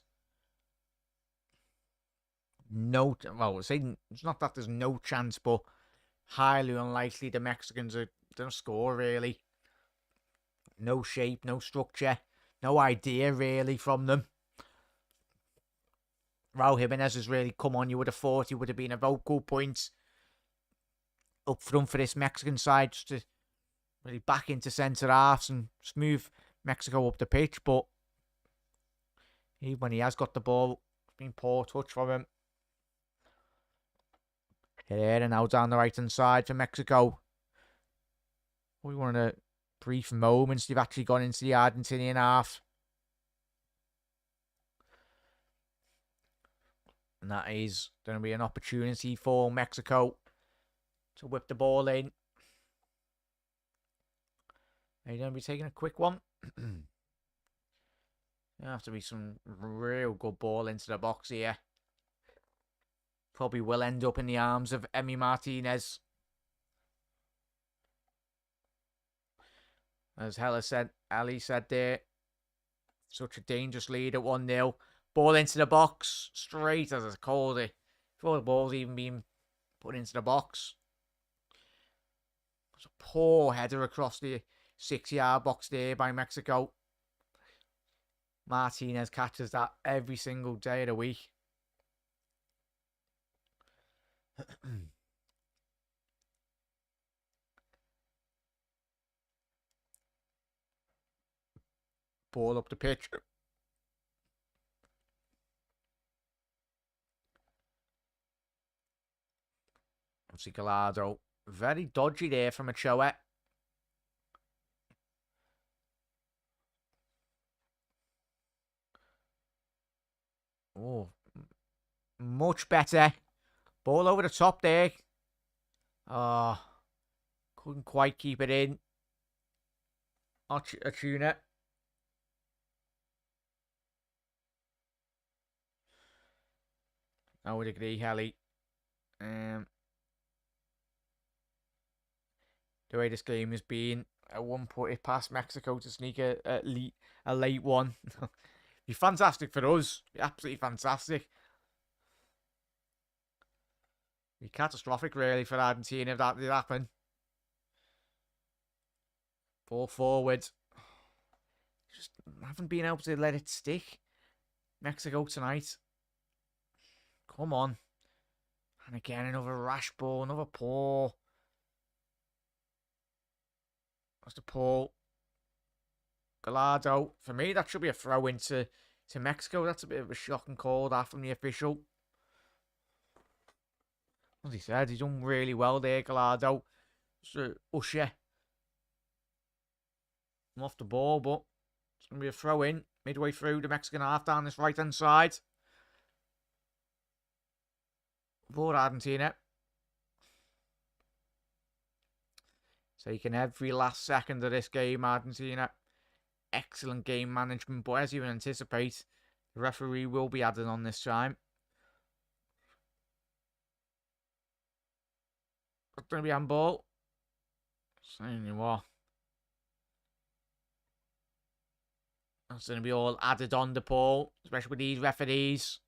No, well, it's not that there's no chance, but highly unlikely the Mexicans are going to score, really. No shape, no structure, no idea, really, from them. Raul Jimenez has really come on. You would have thought he would have been a vocal point up front for this Mexican side, just to really back into centre halves and just move Mexico up the pitch. But even when he has got the ball, it's been poor touch from him. Here and now down the right hand side for Mexico. We one of the brief moments they've actually gone into the Argentinian half. And that is going to be an opportunity for Mexico to whip the ball in. Are you going to be taking a quick one? There have to be some real good ball into the box here. Probably will end up in the arms of Emi Martinez. As Ali said there, such a dangerous lead at 1-0. Ball into the box, straight as it's called it. Before the ball's even been put into the box. It's a poor header across the 6-yard box there by Mexico. Martinez catches that every single day of the week. Ball up the pitch. See Gallardo. Very dodgy there from Ochoa. Oh, much better. Ball over the top there. Oh, couldn't quite keep it in. Acuna. I would agree, Helly. The way this game has been, I won't put it past Mexico to sneak a late one. Be fantastic for us. Be absolutely fantastic. Be catastrophic, really, for Argentina if that did happen. Ball forward. Just haven't been able to let it stick. Mexico tonight. Come on. And again, another rash ball, another poor. That's the Paul Gallardo. For me, that should be a throw into Mexico. That's a bit of a shocking call that from the official. As he said, he's done really well there, Gallardo. So, Usher. I'm off the ball, but it's going to be a throw in midway through the Mexican half down this right hand side. For Argentina. Taking every last second of this game, Argentina. Excellent game management, but as you would anticipate, the referee will be added on this time. It's going to be handball. Saying you what. That's going to be all added on the ball, especially with these referees.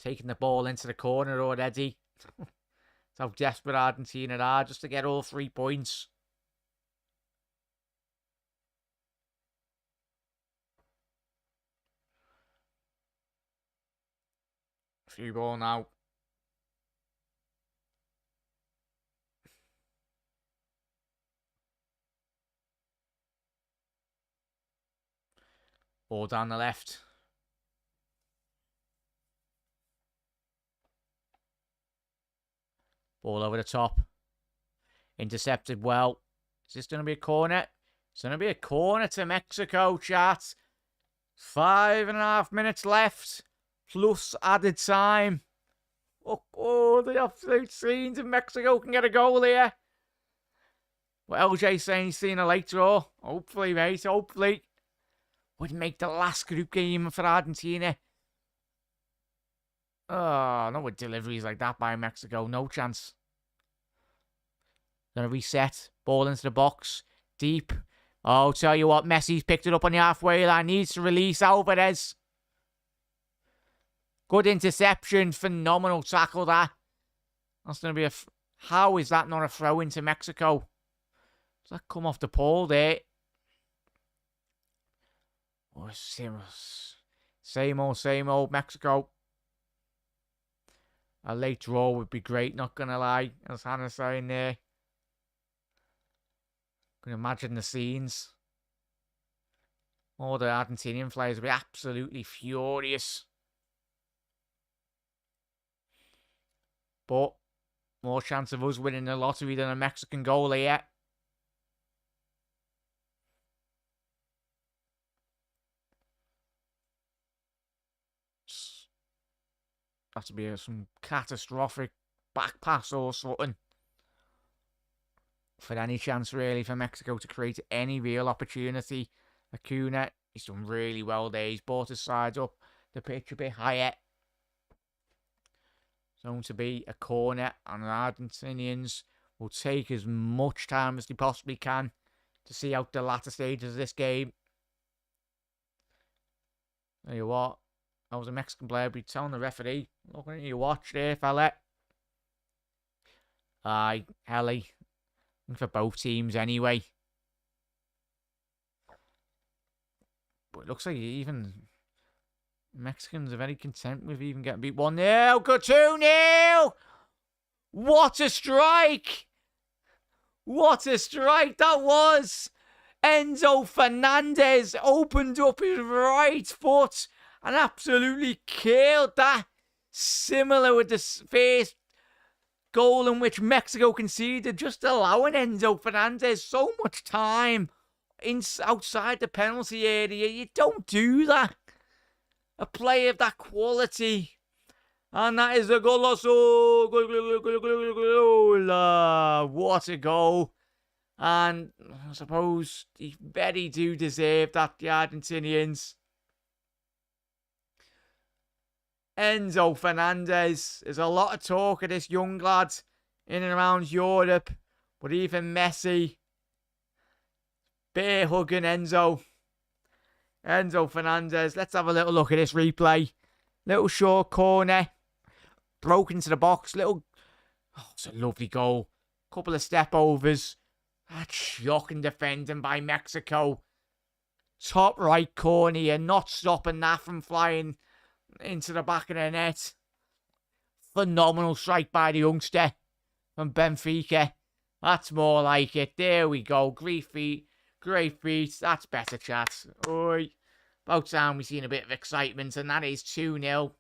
Taking the ball into the corner already. That's how desperate Argentina are just to get all 3 points. Free ball now. Ball down the left. Ball over the top. Intercepted well. Is this going to be a corner? It's going to be a corner to Mexico, chat. 5.5 minutes left. Plus added time. Oh, the absolute scenes if Mexico can get a goal here. Well, LJ saying he's seeing a late draw. Hopefully, mate. Hopefully. Would make the last group game for Argentina. Oh, not with deliveries like that by Mexico. No chance. Gonna reset. Ball into the box. Deep. Oh, tell you what. Messi's picked it up on the halfway line. Needs to release Alvarez. Good interception. Phenomenal tackle that. That's going to be a... How is that not a throw into Mexico? Does that come off the pole there? Oh, same old Mexico. A late draw would be great, not going to lie. As Hannah's saying there. Can you imagine the scenes? All the Argentinian players would be absolutely furious. But more chance of us winning the lottery than a Mexican goal here. That to be some catastrophic back pass or something. For any chance, really, for Mexico to create any real opportunity. Acuna, he's done really well there. He's brought his side up the pitch a bit higher. It's going to be a corner, and the Argentinians will take as much time as they possibly can to see out the latter stages of this game. Tell you what, I was a Mexican player, be telling the referee, looking at your watch there, fella. Aye, Ellie. For both teams anyway. But it looks like even Mexicans are very content with even getting beat 1-0. Go 2-0! What a strike! What a strike that was! Enzo Fernandez opened up his right foot and absolutely killed that. Similar with the first goal in which Mexico conceded, just allowing Enzo Fernandez so much time outside the penalty area. You don't do that. A player of that quality. And that is a golazo. What a goal. And I suppose they very do deserve that, the Argentinians. Enzo Fernandez. There's a lot of talk of this young lad in and around Europe. But even Messi. Bear hugging Enzo. Enzo Fernandez. Let's have a little look at this replay. Little short corner. Broke into the box. Little... Oh, it's a lovely goal. Couple of step overs. That's shocking defending by Mexico. Top right corner. You're not stopping that from flying into the back of the net. Phenomenal strike by the youngster from Benfica. That's more like it. There we go. Great feet. Great feet. That's better, chat. Oi. About time we've seen a bit of excitement, and that is 2-0.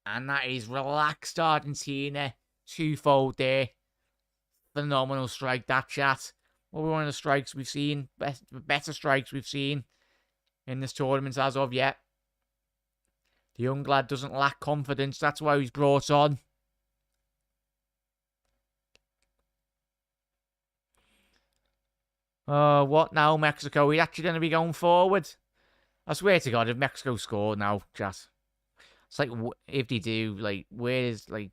And that is relaxed Argentina. Twofold there. Phenomenal strike, that, chat. Probably one of the strikes we've seen. Better strikes we've seen in this tournament as of yet. The young lad doesn't lack confidence. That's why he's brought on. What now, Mexico? Are we actually going to be going forward? I swear to God, if Mexico score now, chat. It's like, if they do, like, where is, like...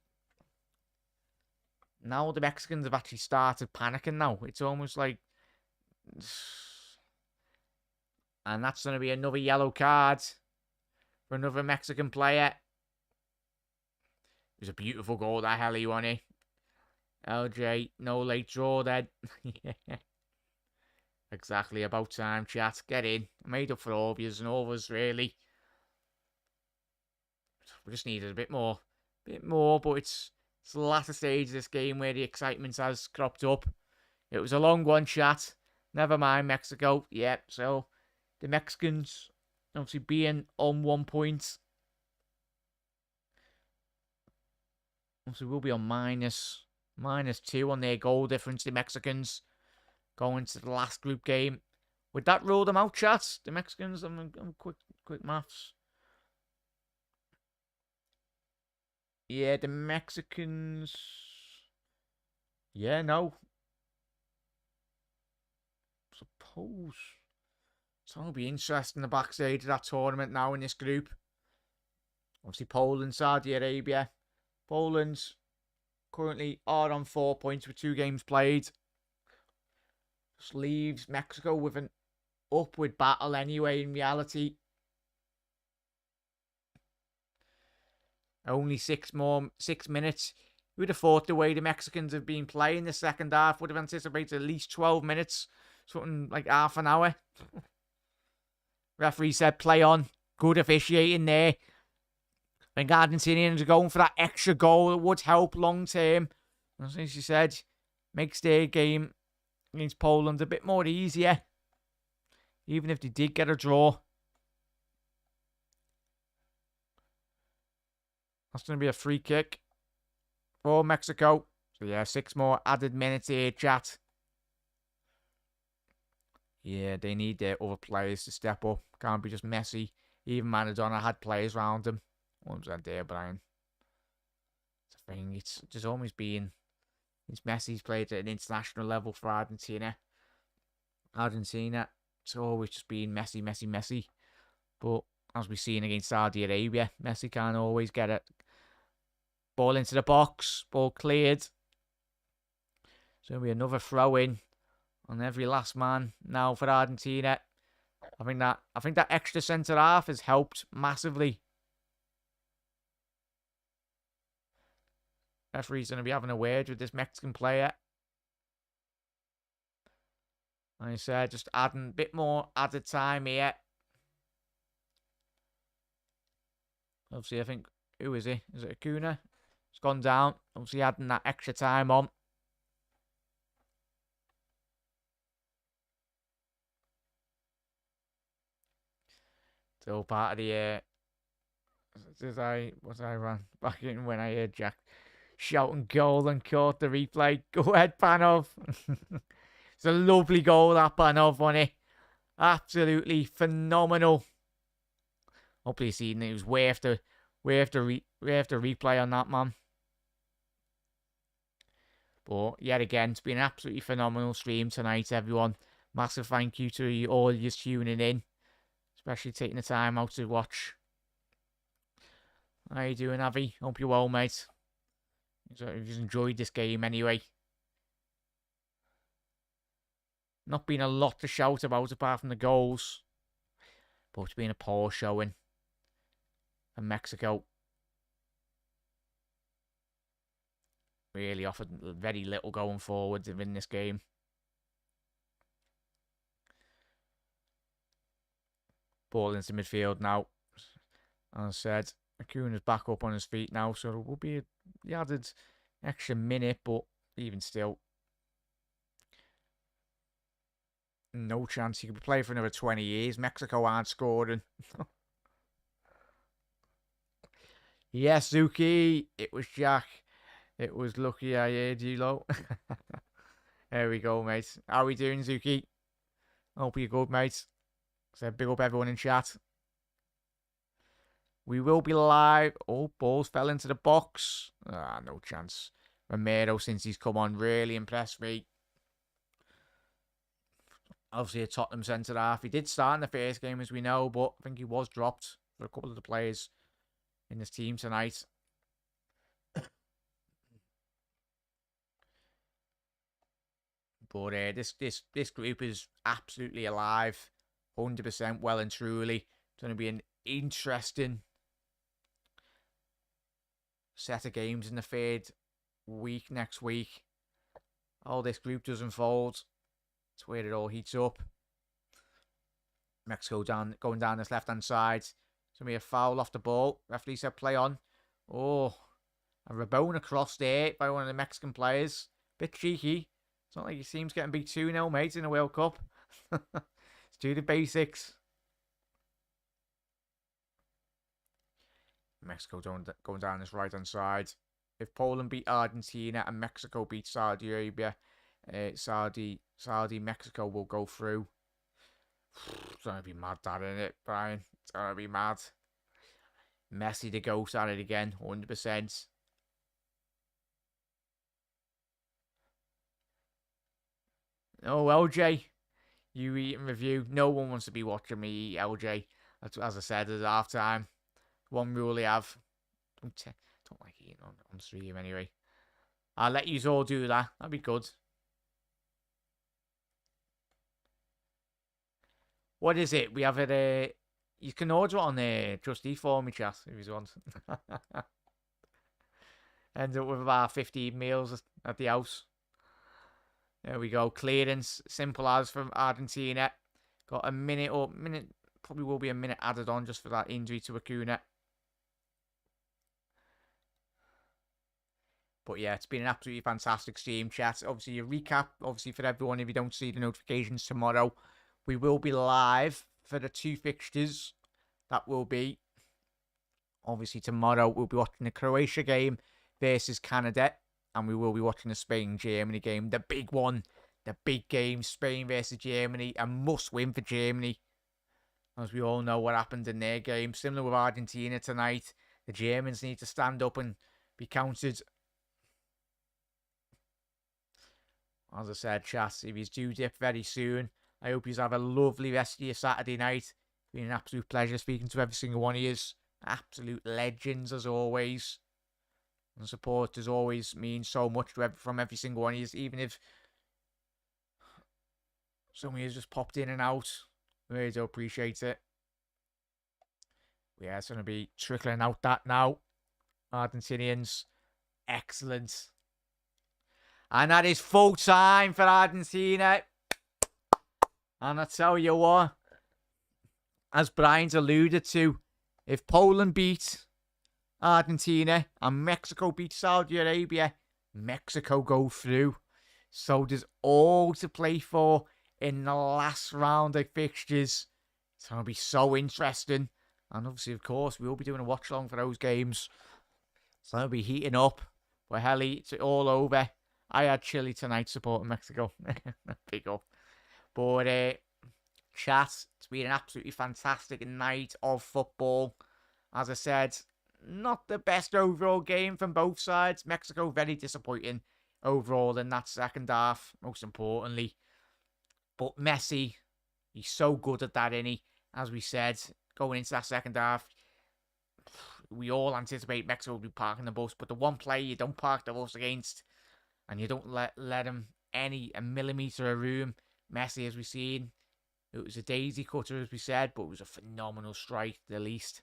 Now the Mexicans have actually started panicking now. It's almost like... And that's going to be another yellow card for another Mexican player. It was a beautiful goal, that Helly, wasn't it? LJ, no late draw then. Yeah. Exactly, about time, chat. Get in. I made up for all of yous and all of us, really. We just needed a bit more. But it's the latter stage of this game where the excitement has cropped up. It was a long one, chat. Never mind, Mexico. Yep, so the Mexicans obviously being on 1 point. Obviously, we'll be on -2 on their goal difference, the Mexicans. Going to the last group game. Would that rule them out, chat? The Mexicans, I'm quick maths. Yeah, the Mexicans. Yeah, no. Suppose. It's going to be interesting the backstage of that tournament now in this group. Obviously, Poland, Saudi Arabia. Poland's currently are on 4 points with 2 games played. Just leaves Mexico with an upward battle anyway, in reality. Only 6 minutes. You would have thought the way the Mexicans have been playing the second half would have anticipated at least 12 minutes. Something like half an hour. Referee said play on. Good officiating there. I think Argentinians are going for that extra goal. It would help long term. As she said, makes their game against Poland a bit more easier. Even if they did get a draw. That's going to be a free kick for Mexico. So yeah, 6 more added minutes here, chat. Yeah, they need their other players to step up. Can't be just Messi. Even Maradona had players around him. What was that there, Brian? It's a thing. It's just always been. It's Messi's played at an international level for Argentina. It's always just been Messi, Messi, Messi. But as we've seen against Saudi Arabia, Messi can't always get it. Ball into the box. Ball cleared. So it'll be another throw in on every last man now for Argentina. I think that extra centre half has helped massively. Referee's going to be having a word with this Mexican player. Like I said, just adding a bit more added time here. Obviously, I think, who is he? Is it Acuna? It's gone down. Obviously, adding that extra time on. Still part of the was I ran back in when I heard Jack shouting goal and caught the replay. Go ahead, Panov. It's a lovely goal, that Panov, wasn't it? Absolutely phenomenal. Hopefully, seeing it was worth the replay on that, man. But yet again, it's been an absolutely phenomenal stream tonight, everyone. Massive thank you to all you tuning in, especially taking the time out to watch. How you doing, Avi? Hope you're well, mate. You've just enjoyed this game anyway. Not been a lot to shout about apart from the goals, but it's been a poor showing for Mexico. Really offered very little going forward in this game. Ball into midfield now. As I said, Acuna's back up on his feet now, so it will be the added extra minute, but even still, no chance. He could play for another 20 years. Mexico aren't scoring. Yes, Zuki. It was Jack. It was lucky I heard you, low. There we go, mate. How we doing, Zuki? Hope you're good, mate. So big up everyone in chat. We will be live. Oh, balls fell into the box. No chance. Romero, since he's come on, really impressed me. Obviously, a Tottenham centre half. He did start in the first game, as we know, but I think he was dropped for a couple of the players in this team tonight. But this group is absolutely alive, 100% well and truly. It's going to be an interesting set of games in the third week next week. All this group does unfold. It's where it all heats up. Mexico going down this left-hand side. It's going to be a foul off the ball. Referee said play on. Oh, a Rabona cross there by one of the Mexican players. Bit cheeky. It's not like your team's getting beat 2-0, mate, in the World Cup. Let's do the basics. Mexico going down this right-hand side. If Poland beat Argentina and Mexico beat Saudi Arabia, Mexico will go through. It's going to be mad, that, isn't it, Brian? It's going to be mad. Messi the ghost at it again, 100%. Oh, LJ, you eat and review. No one wants to be watching me eat, LJ. As I said, at half time. One rule I have. Don't like eating on stream anyway. I'll let you all do that. That'd be good. What is it? We have it. You can order it on Just Eat for me, chat, if you want. End up with about 15 meals at the house. There we go. Clearance, simple as from Argentina. Got a minute probably will be a minute added on just for that injury to Acuna. But yeah, it's been an absolutely fantastic stream, chat. Obviously, a recap, obviously, for everyone, if you don't see the notifications tomorrow, we will be live for the 2 fixtures. That will be, obviously, tomorrow, we'll be watching the Croatia game versus Canada. And we will be watching the Spain-Germany game. The big one. The big game, Spain versus Germany. A must-win for Germany. As we all know what happened in their game. Similar with Argentina tonight. The Germans need to stand up and be counted. As I said, chat, if he's due dip very soon, I hope you have a lovely rest of your Saturday night. It's been an absolute pleasure speaking to every single one of you. Absolute legends as always. And support as always means so much to from every single one of you. Even if some of you just popped in and out, we really do appreciate it. Yeah, it's going to be trickling out that now. Argentinians, excellent. And that is full time for Argentina. And I tell you what, as Brian's alluded to, if Poland beat Argentina and Mexico beat Saudi Arabia, Mexico go through. So there's all to play for in the last round of fixtures. It's going to be so interesting. And obviously, of course, we'll be doing a watch along for those games. So it'll be heating up. But hell, it's all over. I had chili tonight supporting Mexico. Big up. But chat, it's been an absolutely fantastic night of football. As I said, not the best overall game from both sides. Mexico very disappointing overall in that second half, most importantly. But Messi, he's so good at that, isn't he? As we said, going into that second half, we all anticipate Mexico will be parking the bus. But the one player you don't park the bus against, and you don't let him a millimetre of room, Messi, as we've seen. It was a daisy cutter, as we said, but it was a phenomenal strike, at the least.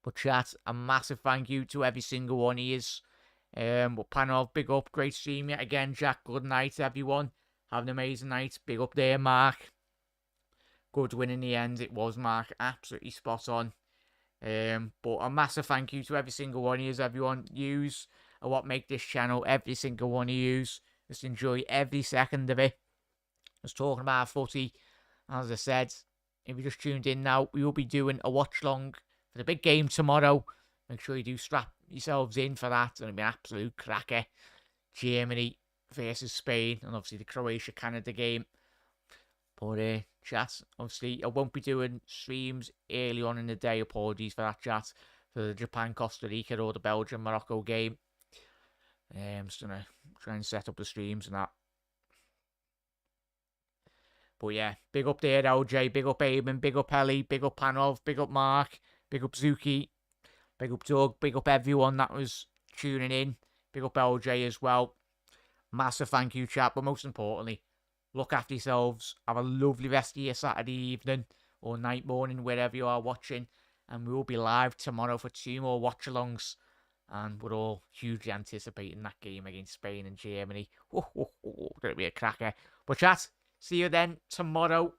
But chat, a massive thank you to every single one of yous. But Panov, big up, great stream yet again, Jack. Good night, everyone. Have an amazing night. Big up there, Mark. Good win in the end. It was, Mark. Absolutely spot on. But a massive thank you to every single one of yous, everyone. Yous are what make this channel. Every single one of yous. Just enjoy every second of it. Just talking about footy. As I said, if you just tuned in now, we will be doing a watch long for the big game tomorrow. Make sure you do strap yourselves in for that. It's going to be an absolute cracker. Germany versus Spain. And obviously the Croatia-Canada game. But chat, obviously I won't be doing streams early on in the day. Apologies for that, chat. For the Japan-Costa Rica or the Belgium-Morocco game. I'm just going to try and set up the streams and that. But yeah, big up there, LJ, big up Eamon, big up Ellie, big up Panov, big up Mark, big up Zuki, big up Doug, big up everyone that was tuning in, big up LJ as well. Massive thank you, chat, but most importantly, look after yourselves, have a lovely rest of your Saturday evening or night, morning, wherever you are watching, and we will be live tomorrow for 2 more watch-alongs, and we're all hugely anticipating that game against Spain and Germany. Gonna be a cracker. But chat, see you then tomorrow.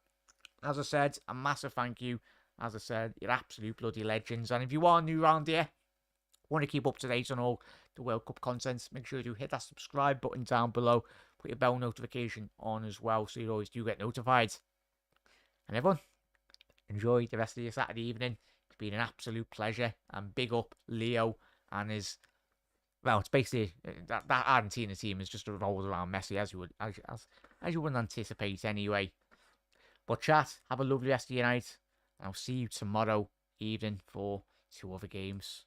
As I said, a massive thank you. As I said, you're absolute bloody legends. And if you are new around here, want to keep up to date on all the World Cup content, make sure you hit that subscribe button down below. Put your bell notification on as well, so you always do get notified. And everyone, enjoy the rest of your Saturday evening. It's been an absolute pleasure. And big up Leo and his... Well, it's basically that Argentina team is just revolved around Messi, as you wouldn't anticipate anyway. But chat, have a lovely rest of your night. And I'll see you tomorrow evening for 2 other games.